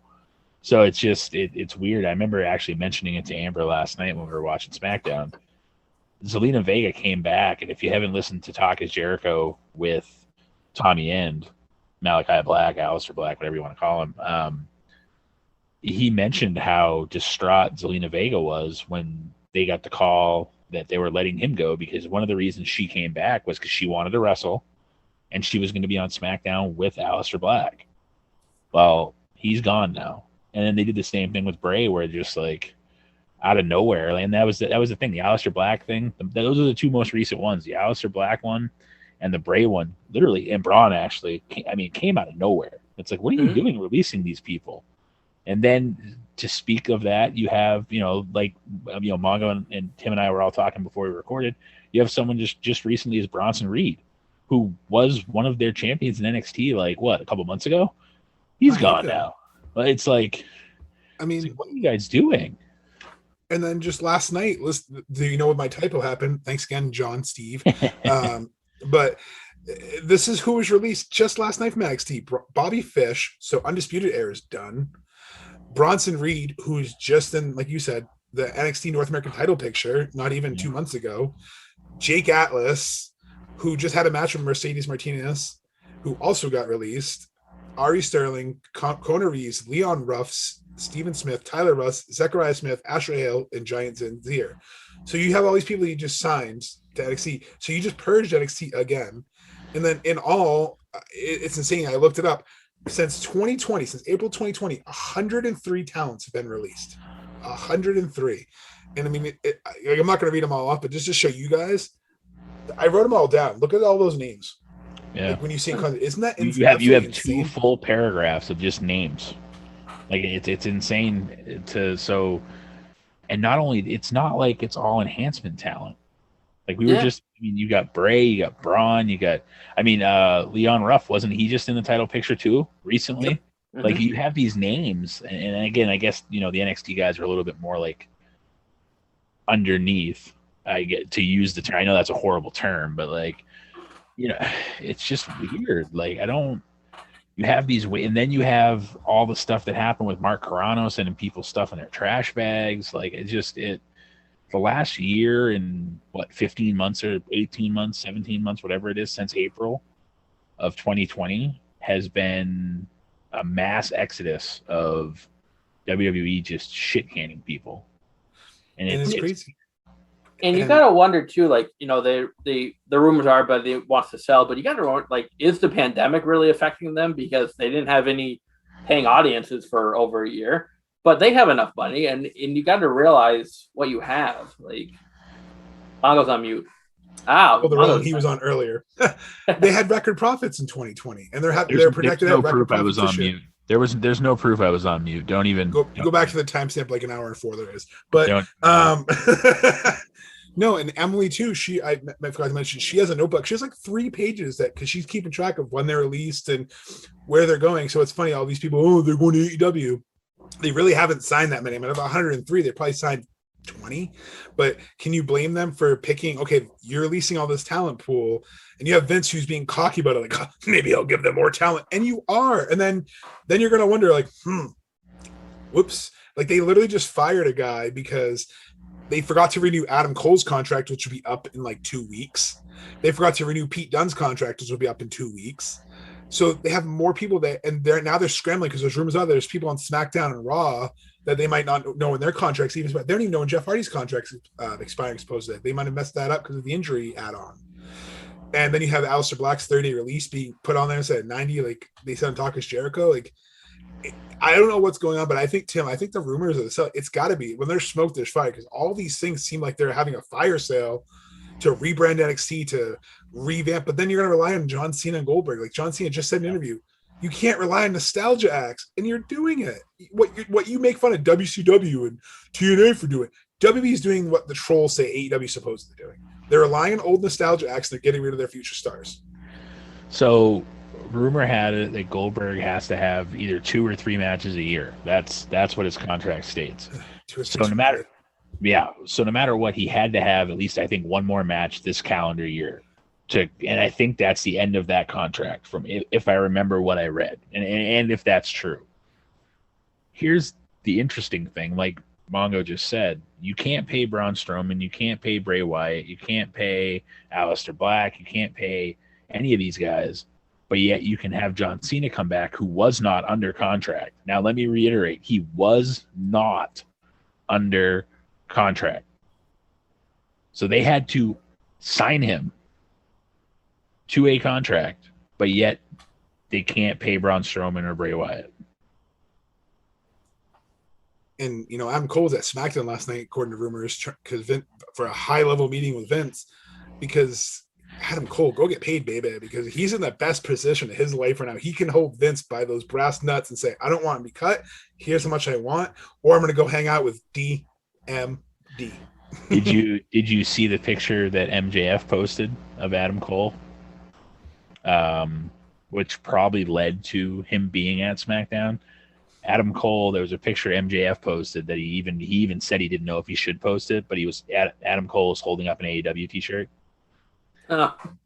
So it's just it's weird. I remember actually mentioning it to Amber last night when we were watching SmackDown. Zelina Vega came back, and if you haven't listened to Talk is Jericho with Tommy End, Malachi Black, Aleister Black, whatever you want to call him, he mentioned how distraught Zelina Vega was when they got the call that they were letting him go, because one of the reasons she came back was because she wanted to wrestle, and she was going to be on SmackDown with Aleister Black. Well, he's gone now. And then they did the same thing with Bray, where just like out of nowhere, and that was the thing. The Aleister Black thing. Those are the two most recent ones. The Aleister Black one and the Bray one, literally, and Braun actually. Came out of nowhere. It's like, what are you doing releasing these people? And then to speak of that, you have Mongo and Tim and I were all talking before we recorded. You have someone just recently as Bronson Reed, who was one of their champions in NXT a couple months ago. He's gone now. But it's like, what are you guys doing? And then just last night, do you know what my typo happened? Thanks again, John, Steve. But this is who was released just last night from NXT. Bobby Fish, so Undisputed Era is done. Bronson Reed, who's just in, like you said, the NXT North American title picture, not even 2 months ago. Jake Atlas, who just had a match with Mercedes Martinez, who also got released. Ari Sterling, Kona Reeves, Leon Ruffs, Stephen Smith, Tyler Russ, Zechariah Smith, Asher Hale, and Giant Zinzier. So you have all these people you just signed to NXT. So you just purged NXT again. And then in all, it's insane. I looked it up. Since 2020, since April 2020, 103 talents have been released. 103. And I'm not going to read them all off, but just to show you guys, I wrote them all down. Look at all those names. Yeah. Like when you see, isn't that insane? You have two full paragraphs of just names. Like it's insane and not only, it's not like it's all enhancement talent. Like we were you got Bray, you got Braun, Leon Ruff, wasn't he just in the title picture too recently? Yep. Mm-hmm. Like you have these names, and again, I guess the NXT guys are a little bit more like underneath. I get to use the term. I know that's a horrible term, but it's just weird. Like you have these, and then you have all the stuff that happened with Mark Carrano sending people stuff in their trash bags. Like the last year and 15 months or 18 months, 17 months, whatever it is, since April of 2020 has been a mass exodus of WWE just shit canning people. And it's crazy. And you gotta wonder too, the rumors are, but they wants to sell, but you gotta wonder, is the pandemic really affecting them, because they didn't have any paying audiences for over a year, but they have enough money, and you got to realize what you have. Mongo's on mute. He was on earlier. They had record profits in 2020 and they're projected no proof I was on mute. There's no proof I was on mute. Don't even go back to the timestamp, like an hour and 4 there is. But no, and Emily too. I forgot to mention, she has a notebook. She has 3 pages because she's keeping track of when they're released and where they're going. So it's funny, all these people, they're going to AEW. They really haven't signed that many. Out of 103, they probably signed 20. But can you blame them for picking? Okay, you're releasing all this talent pool, and you have Vince who's being cocky about it, maybe I'll give them more talent, and you are. And then you're gonna wonder, whoops, they literally just fired a guy because they forgot to renew Adam Cole's contract, which will be up in 2 weeks. They forgot to renew Pete Dunne's contract, which will be up in 2 weeks. So they have more people and they're scrambling because there's rumors out there's people on SmackDown and Raw that they might not know when their contracts even. They don't even know when Jeff Hardy's contract's expiring. Supposedly, they might have messed that up because of the injury add-on. And then you have Aleister Black's 30-day release being put on there instead of 90, they said on Talk is Jericho. I don't know what's going on, but I think the rumors of the sale, it's got to be when there's smoke, there's fire, because all these things seem like they're having a fire sale to rebrand NXT, to revamp. But then you're going to rely on John Cena and Goldberg. John Cena just said in an interview, you can't rely on nostalgia acts, and you're doing it. What you make fun of WCW and TNA for doing, WWE is doing what the trolls say AEW is supposedly doing. They're relying on old nostalgia acts, and they're getting rid of their future stars. So rumor had it that Goldberg has to have either 2 or 3 matches a year. That's what his contract states. So no matter what, he had to have at least, I think, 1 more match this calendar year. And I think that's the end of that contract, from if I remember what I read, and if that's true. here's the interesting thing. Like Mongo just said, you can't pay Braun Strowman, you can't pay Bray Wyatt, you can't pay Aleister Black, you can't pay any of these guys, but yet you can have John Cena come back, who was not under contract. Now, let me reiterate, he was not under contract. So they had to sign him to a contract, but yet they can't pay Braun Strowman or Bray Wyatt. And, you know, Adam Cole was at SmackDown last night, according to rumors, because for a high-level meeting with Vince, because Adam Cole, go get paid, baby, because he's in the best position of his life right now. He can hold Vince by those brass nuts and say, I don't want to be cut. Here's how much I want, or I'm going to go hang out with DMD. Did you see the picture that MJF posted of Adam Cole? Which probably led to him being at SmackDown. Adam Cole, there was a picture MJF posted that he even said he didn't know if he should post it, but Adam Cole is holding up an AEW t-shirt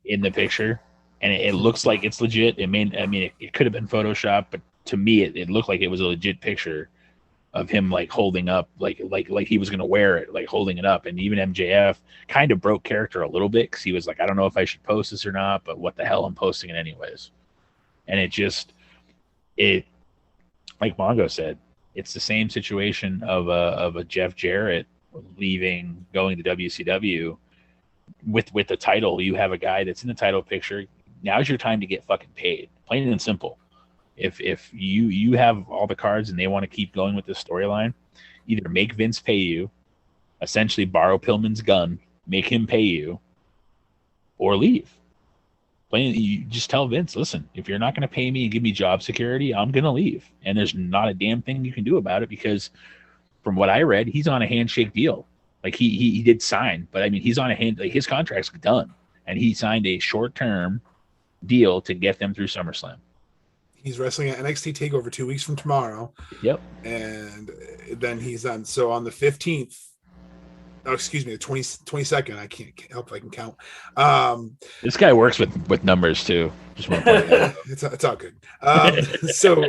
in the picture, and it looks like it's legit. It could have been Photoshop, but to me it looked like it was a legit picture of him like holding up like he was gonna wear it, like holding it up. And even MJF kind of broke character a little bit because he was like, I don't know if I should post this or not, but what the hell, I'm posting it anyways. And it like Mongo said, it's the same situation of a Jeff Jarrett going to WCW with the title. You have a guy that's in the title picture. Now's your time to get fucking paid, plain and simple. If you have all the cards and they want to keep going with this storyline, either make Vince pay you, essentially borrow Pillman's gun, make him pay you, or leave. You just tell Vince, listen, if you're not going to pay me and give me job security, I'm going to leave. And there's not a damn thing you can do about it, because from what I read, he's on a handshake deal. Like he did sign, but I mean, he's on his contract's done, and he signed a short-term deal to get them through SummerSlam. He's wrestling at NXT TakeOver 2 weeks from tomorrow. Yep. And then he's on. So on the 15th, the 22nd, I can't help if I can count. This guy works with numbers too. Just want to point that out. It's all good. So,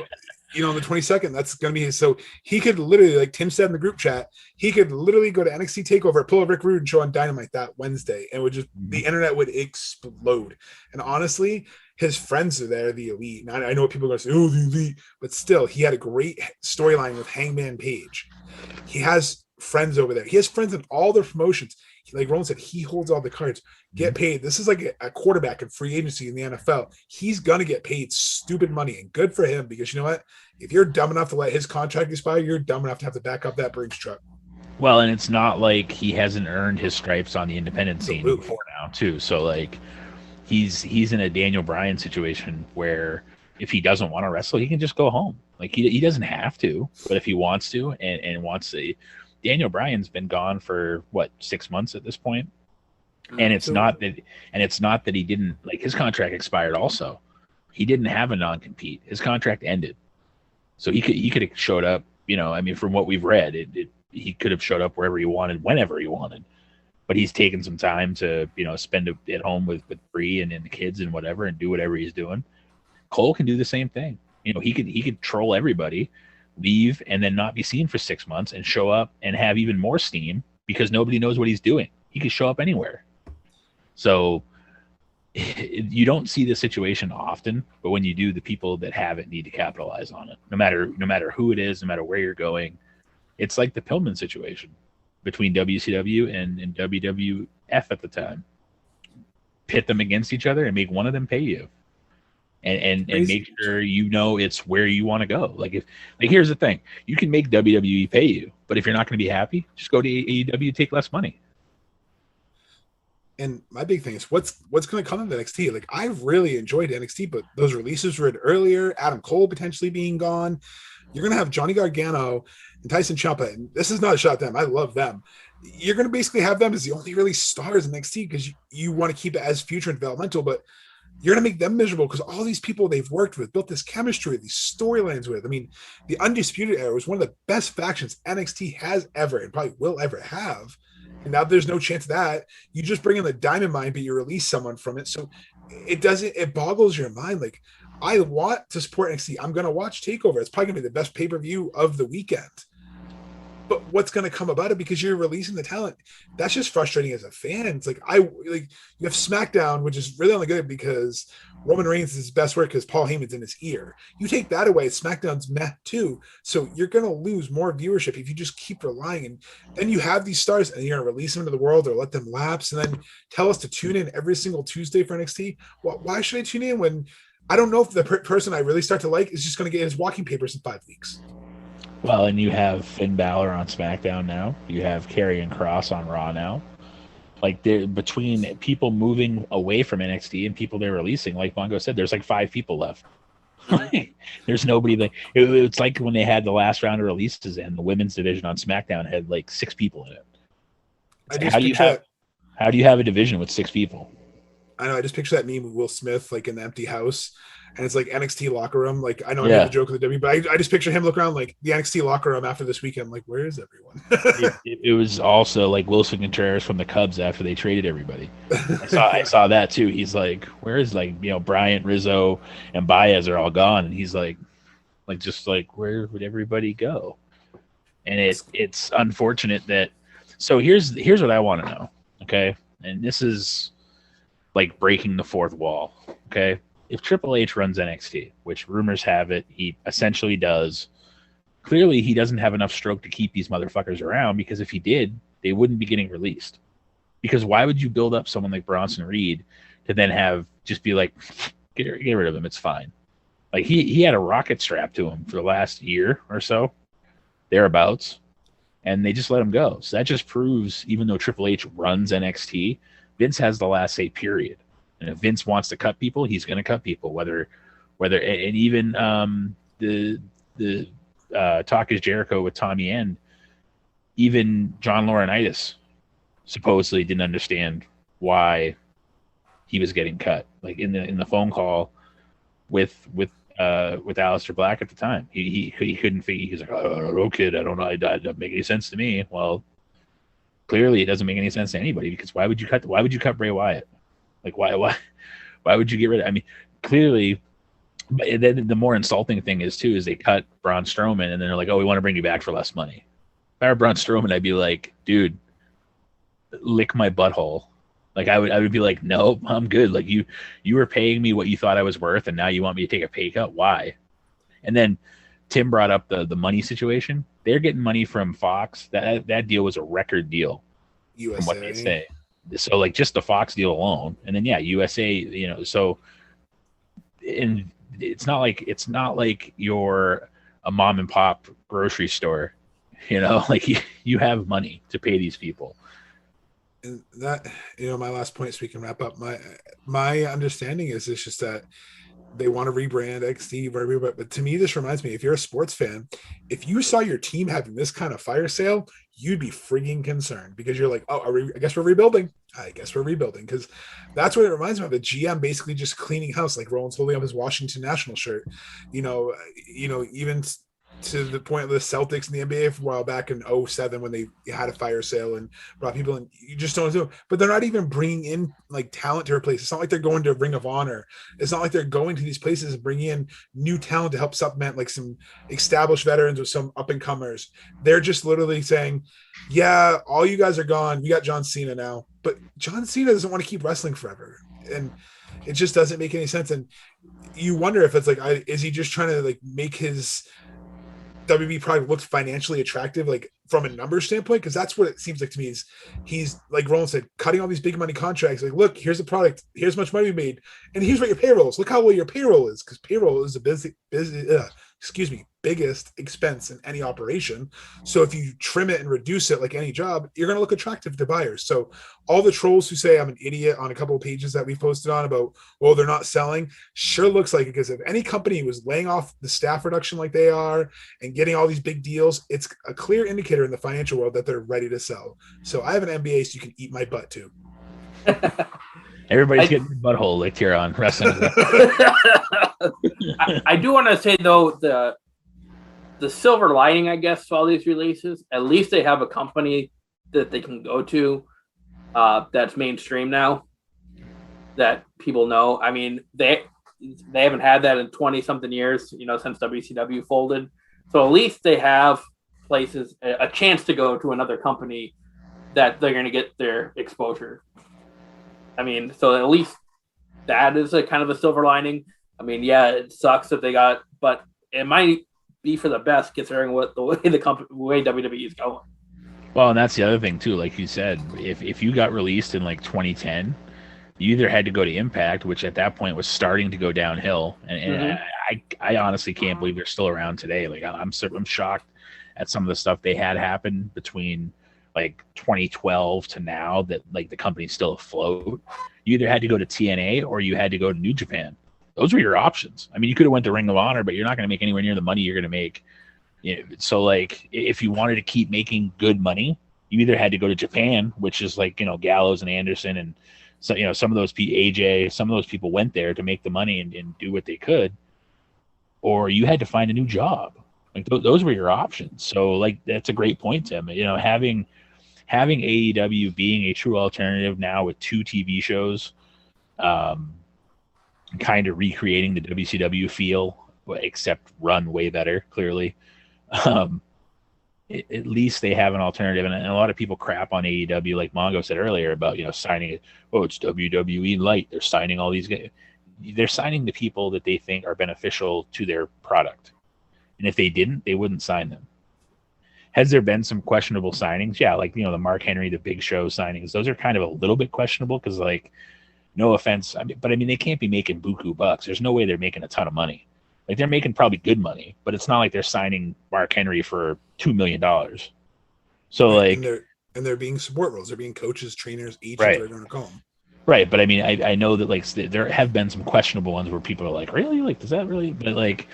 you know, on the 22nd, that's going to be so he could literally, like Tim said in the group chat, he could literally go to NXT TakeOver, pull a Rick Rude and show on Dynamite that Wednesday, and the internet would explode. And honestly, his friends are there, the Elite. And I know what people are going to say, oh, the Elite, but still, he had a great storyline with Hangman Page. He has friends over there. He has friends in all their promotions. Like Roland said, he holds all the cards. Get paid. This is like a quarterback in free agency in the NFL. He's gonna get paid stupid money, and good for him, because you know what? If you're dumb enough to let his contract expire, you're dumb enough to have to back up that Brinks truck. Well, and it's not like he hasn't earned his stripes on the independent scene before now, too. So like he's in a Daniel Bryan situation where if he doesn't want to wrestle, he can just go home. Like he doesn't have to, but if he wants to and wants to. Daniel Bryan's been gone for 6 months at this point, and it's not that he didn't, like, his contract expired. Also, he didn't have a non-compete. His contract ended, so he could have showed up. You know, I mean, from what we've read, he could have showed up wherever he wanted, whenever he wanted. But he's taken some time to spend at home with Bree and the kids and whatever, and do whatever he's doing. Cole can do the same thing. You know, he could troll everybody, leave, and then not be seen for 6 months, and show up and have even more steam because nobody knows what he's doing. He could show up anywhere. So you don't see this situation often, but when you do, the people that have it need to capitalize on it. No matter who it is, no matter where you're going. It's like the Pillman situation between WCW and WWF at the time. Pit them against each other and make one of them pay you. And make sure it's where you want to go. Here's the thing: you can make WWE pay you, but if you're not going to be happy, just go to AEW, take less money. And my big thing is what's going to come in NXT. Like, I really enjoyed NXT, but those releases read earlier. Adam Cole potentially being gone. You're going to have Johnny Gargano and Tyson Ciampa, and this is not a shot at them. I love them. You're going to basically have them as the only really stars in NXT because you want to keep it as future and developmental, but you're going to make them miserable because all these people they've worked with, built this chemistry, these storylines with. I mean, the Undisputed Era was one of the best factions NXT has ever and probably will ever have. And now there's no chance of that. You just bring in the Diamond Mine, but you release someone from it. So it boggles your mind. Like, I want to support NXT. I'm going to watch TakeOver. It's probably going to be the best pay-per-view of the weekend. But what's going to come about it because you're releasing the talent? That's just frustrating as a fan. It's like you have SmackDown, which is really only good because Roman Reigns is his best work because Paul Heyman's in his ear. You take that away, SmackDown's meh too. So you're going to lose more viewership if you just keep relying. And then you have these stars and you're going to release them into the world or let them lapse and then tell us to tune in every single Tuesday for NXT. Well, why should I tune in when I don't know if the person I really start to like is just going to get his walking papers in 5 weeks? Well, and you have Finn Balor on SmackDown now. You have Karrion Kross on Raw now. Like, between people moving away from NXT and people they're releasing, like Mongo said, there's like 5 people left. There's nobody. It's like when they had the last round of releases and the women's division on SmackDown had like 6 people in it. How do you have a division with 6 people? I know. I just picture that meme of Will Smith like in the empty house, and it's like NXT locker room. Like I know I made the joke of the W, but I just picture him look around like the NXT locker room after this weekend. Like, where is everyone? it was also like Wilson Contreras from the Cubs after they traded everybody. I saw that too. He's like, where is Bryant, Rizzo, and Baez are all gone, and he's like just like where would everybody go? And it's unfortunate that. So here's what I want to know. Okay, and this is like breaking the fourth wall. Okay, if Triple H runs NXT, which rumors have it he essentially does, clearly he doesn't have enough stroke to keep these motherfuckers around, because if he did, they wouldn't be getting released. Because why would you build up someone like Bronson Reed to then have just be like, get rid of him, it's fine. Like he had a rocket strapped to him for the last year or so, thereabouts, and they just let him go. So that just proves, even though Triple H runs NXT, Vince has the last say, period. And if Vince wants to cut people, he's going to cut people. Whether and even the Talk is Jericho with Tommy End, even John Laurinaitis supposedly didn't understand why he was getting cut. Like in the phone call with Aleister Black at the time, he couldn't figure. He's like, "Oh, kid, I don't know. It doesn't make any sense to me." Well, clearly, it doesn't make any sense to anybody, because why would you cut Bray Wyatt? Like why would you get rid of? I mean, clearly. But then the more insulting thing is they cut Braun Strowman and then they're like, "Oh, we want to bring you back for less money." If I were Braun Strowman, I'd be like, "Dude, lick my butthole." Like I would be like, "No, I'm good. Like you were paying me what you thought I was worth, and now you want me to take a pay cut? Why?" And then Tim brought up the money situation. They're getting money from Fox. That deal was a record deal, USA. From what they say. So like just the Fox deal alone, and then USA. So and it's not like you're a mom and pop grocery store, like you have money to pay these people. And that, my last point, so we can wrap up. My understanding is it's just that they want to rebrand XT, but to me, this reminds me, if you're a sports fan, if you saw your team having this kind of fire sale, you'd be freaking concerned, because you're like, oh, I guess we're rebuilding. Because that's what it reminds me of. The GM basically just cleaning house, like Roland's holding up his Washington National shirt, even to the point of the Celtics in the NBA for a while back in 2007 when they had a fire sale and brought people in. You just don't do it. But they're not even bringing in like talent to replace. It's not like they're going to Ring of Honor. It's not like they're going to these places and bringing in new talent to help supplement like some established veterans with some up and comers. They're just literally saying, yeah, all you guys are gone. We got John Cena now. But John Cena doesn't want to keep wrestling forever. And it just doesn't make any sense. And you wonder if it's like, is he just trying to like make his WB product looks financially attractive, like from a number standpoint? Because that's what it seems like to me. Is he's, like Roland said, cutting all these big money contracts. Like, look, here's the product. Here's how much money we made, and here's what your payroll is. Look how low your payroll is, because payroll is the biggest expense in any operation. So if you trim it and reduce it like any job, you're going to look attractive to buyers. So all the trolls who say I'm an idiot on a couple of pages that we've posted on about, well, they're not selling, sure looks like it, because if any company was laying off the staff reduction like they are and getting all these big deals, it's a clear indicator in the financial world that they're ready to sell. So I have an MBA, so you can eat my butt too. Everybody's getting their butthole licked here on wrestling. I do want to say though, the silver lining, I guess, to all these releases, at least they have a company that they can go to that's mainstream now, that people know. I mean, they haven't had that in 20 something years, since WCW folded. So at least they have places, a chance to go to another company that they're going to get their exposure. I mean, so at least that is a kind of a silver lining. I mean, yeah, it sucks that they got, but it might be for the best considering the way WWE is going. Well, and that's the other thing too. Like you said, if you got released in like 2010, you either had to go to Impact, which at that point was starting to go downhill, and I honestly can't believe they're still around today. Like I'm shocked at some of the stuff they had happen between like 2012 to now that like the company's still afloat. You either had to go to TNA or you had to go to New Japan. Those were your options. I mean, you could have went to Ring of Honor, but you're not going to make anywhere near the money you're going to make. So like if you wanted to keep making good money, you either had to go to Japan, which is like, Gallows and Anderson and so, some of those AJ, some of those people went there to make the money and do what they could, or you had to find a new job. Like those were your options. So like, that's a great point, Tim. Having AEW being a true alternative now with 2 TV shows, kind of recreating the WCW feel, except run way better, clearly. At least they have an alternative, and a lot of people crap on AEW, like Mongo said earlier about signing it. Oh, it's WWE light. They're signing all these guys. They're signing the people that they think are beneficial to their product, and if they didn't, they wouldn't sign them. Has there been some questionable signings? Yeah, like the Mark Henry, the Big Show signings. Those are kind of a little bit questionable because, like, no offense, but they can't be making buku bucks. There's no way they're making a ton of money. Like they're making probably good money, but it's not like they're signing Mark Henry for $2 million. So like, and they're being support roles. They're being coaches, trainers, agents, right. whatever you want to call them. Right, but I mean, I know that like there have been some questionable ones where people are like, really, like does that really? But like,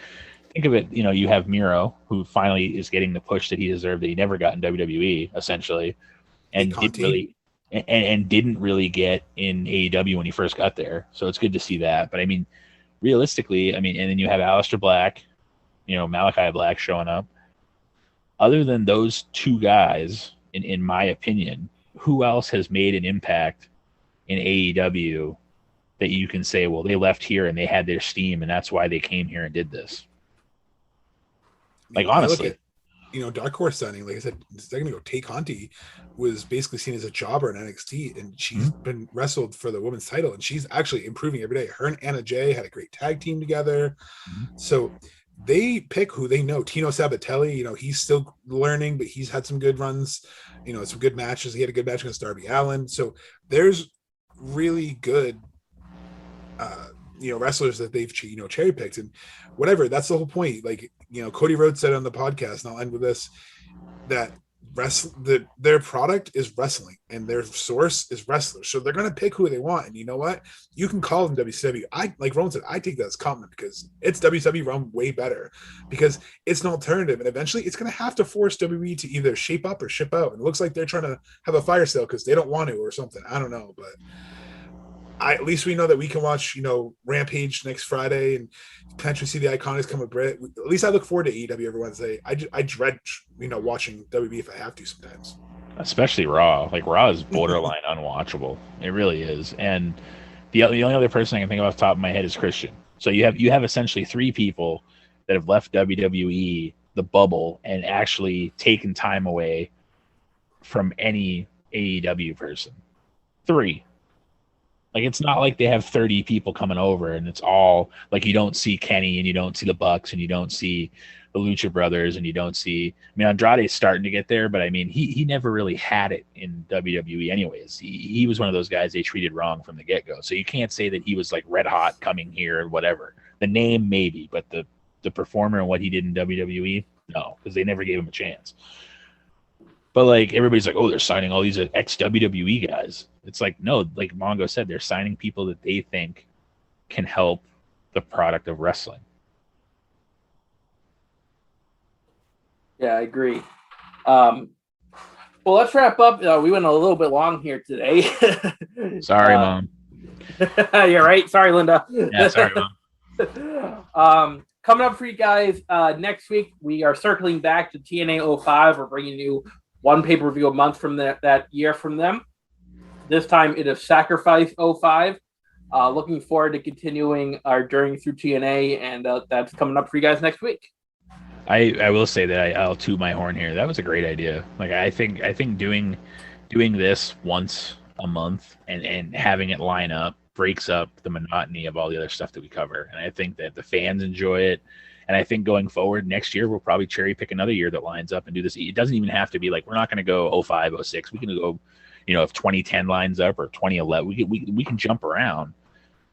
think of it. You have Miro, who finally is getting the push that he deserved that he never got in WWE, essentially, and didn't really get in AEW when he first got there. So it's good to see that. But I mean, realistically, and then you have Aleister Black, Malachi Black showing up. Other than those 2 guys, in my opinion, who else has made an impact in AEW that you can say, well, they left here and they had their steam and that's why they came here and did this? Like, honestly. Dark Horse signing, like I said a second ago, Tay Conti was basically seen as a jobber in NXT, and she's been wrestled for the women's title, and she's actually improving every day. Her and Anna Jay had a great tag team together. So they pick who they know. Tino Sabatelli, he's still learning, but he's had some good runs, some good matches. He had a good match against Darby Allin. So there's really good wrestlers that they've cherry picked, and whatever. That's the whole point. Like, Cody Rhodes said on the podcast, and I'll end with this, that their product is wrestling and their source is wrestlers. So they're going to pick who they want. And you know what? You can call them WCW. Like Rowan said, I take that as a compliment because it's WCW run way better because it's an alternative. And eventually it's going to have to force WWE to either shape up or ship out. And it looks like they're trying to have a fire sale because they don't want to or something. I don't know, but at least we know that we can watch, Rampage next Friday and potentially see the Iconics come with Bret. At least I look forward to AEW every Wednesday. I dread, watching WWE if I have to sometimes. Especially Raw. Like, Raw is borderline unwatchable. It really is. And the only other person I can think of off the top of my head is Christian. So you have essentially 3 people that have left WWE, the bubble, and actually taken time away from any AEW person. 3. Like, it's not like they have 30 people coming over and it's all like, you don't see Kenny and you don't see the Bucks and you don't see the Lucha Brothers and you don't see, Andrade's starting to get there, but he never really had it in WWE anyways. He was one of those guys they treated wrong from the get-go. So you can't say that he was like red hot coming here or whatever. The name maybe, but the performer and what he did in WWE, no, because they never gave him a chance. But like, everybody's like, oh, they're signing all these ex-WWE guys. It's like, no, like Mongo said, they're signing people that they think can help the product of wrestling. Yeah, I agree. Well, let's wrap up. We went a little bit long here today. Sorry, Mom. You're right. Sorry, Linda. Yeah, sorry, Mom. Coming up for you guys next week, we are circling back to TNA 05. We're bringing you one pay-per-view a month from that year from them. This time it is Sacrifice 05. Looking forward to continuing our journey through TNA, and that's coming up for you guys next week. I will say that I'll toot my horn here. That was a great idea. Like I think doing this once a month and having it line up breaks up the monotony of all the other stuff that we cover. And I think that the fans enjoy it. And I think going forward next year, we'll probably cherry pick another year that lines up and do this. It doesn't even have to be like, we're not going to go 05, 06. We can go, if 2010 lines up or 2011, we can jump around.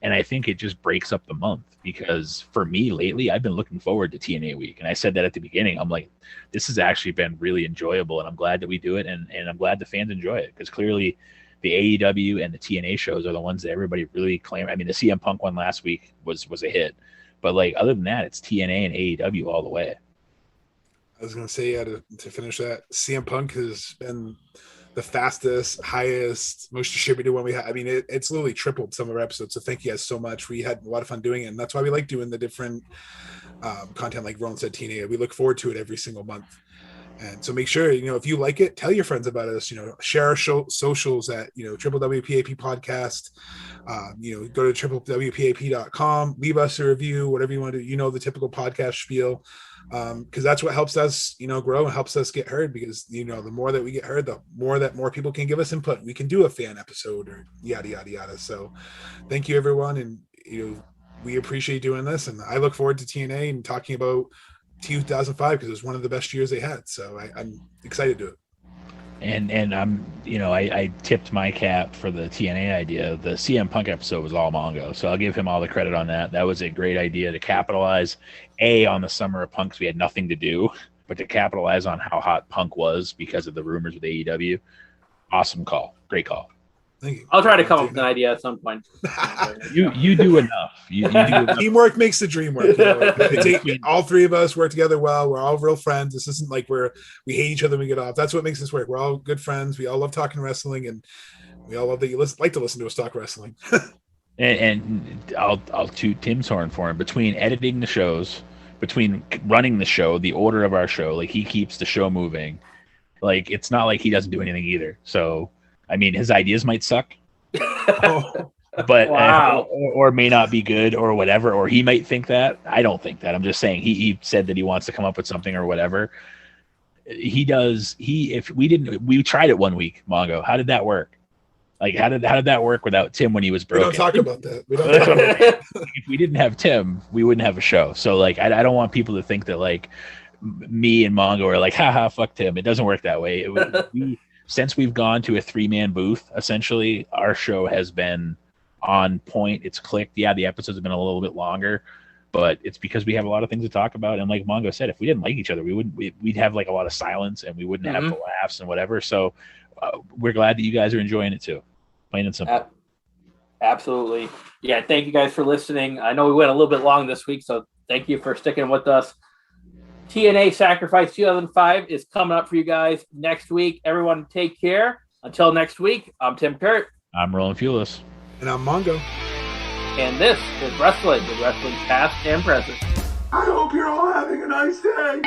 And I think it just breaks up the month, because for me lately, I've been looking forward to TNA week. And I said that at the beginning. I'm like, this has actually been really enjoyable, and I'm glad that we do it. And I'm glad the fans enjoy it, because clearly the AEW and the TNA shows are the ones that everybody really claim. I mean, the CM Punk one last week was a hit, but like other than that, it's TNA and AEW all the way. I was going to say, to finish that, CM Punk has been the fastest, highest, most distributed one we had. I mean, it's literally tripled some of our episodes. So thank you guys so much. We had a lot of fun doing it. And that's why we like doing the different content, like Roland said, TNA. We look forward to it every single month. And so make sure, if you like it, tell your friends about us, share our socials at, Triple WPAP podcast, go to triplewpap.com, leave us a review, whatever you want to do, the typical podcast spiel. Because that's what helps us, grow and helps us get heard, because, the more that we get heard, the more that more people can give us input. We can do a fan episode or yada, yada, yada. So thank you, everyone. And, we appreciate doing this. And I look forward to TNA and talking about 2005, because it was one of the best years they had. So I'm excited to do it. And I'm, I tipped my cap for the TNA idea. The CM Punk episode was all Mongo, so I'll give him all the credit on that. That was a great idea to capitalize on the summer of Punk, 'cause we had nothing to do, but to capitalize on how hot Punk was because of the rumors with AEW. Awesome call, great call. Thank you. I'll try to come up with an idea at some point. You do enough. You do enough. Teamwork makes the dream work. All three of us work together well. We're all real friends. This isn't like we hate each other when we get off. That's what makes this work. We're all good friends. We all love talking wrestling, and we all love that you like to listen to us talk wrestling. and I'll toot Tim's horn for him. Between editing the shows, between running the show, the order of our show, like he keeps the show moving. Like it's not like he doesn't do anything either. So. I mean, his ideas might suck, but wow. or may not be good or whatever, or he might think that. I don't think that. I'm just saying he said that he wants to come up with something or whatever. He does. We tried it one week, Mongo. How did that work? Like, how did that work without Tim when he was broken? We don't talk about that. If we didn't have Tim, we wouldn't have a show. So like, I don't want people to think that like me and Mongo are like, haha, fuck Tim. It doesn't work that way. Since we've gone to a 3-man booth, essentially, our show has been on point. It's clicked. Yeah, the episodes have been a little bit longer, but it's because we have a lot of things to talk about. And like Mongo said, if we didn't like each other, we'd have like a lot of silence, and we wouldn't have the laughs and whatever. So we're glad that you guys are enjoying it too. Plain and simple. Absolutely. Yeah, thank you guys for listening. I know we went a little bit long this week, so thank you for sticking with us. TNA Sacrifice 2005 is coming up for you guys next week. Everyone take care. Until next week, I'm Tim Kurt. I'm Roland Fulis. And I'm Mongo. And this is Wrestling, with wrestling past and present. I hope you're all having a nice day.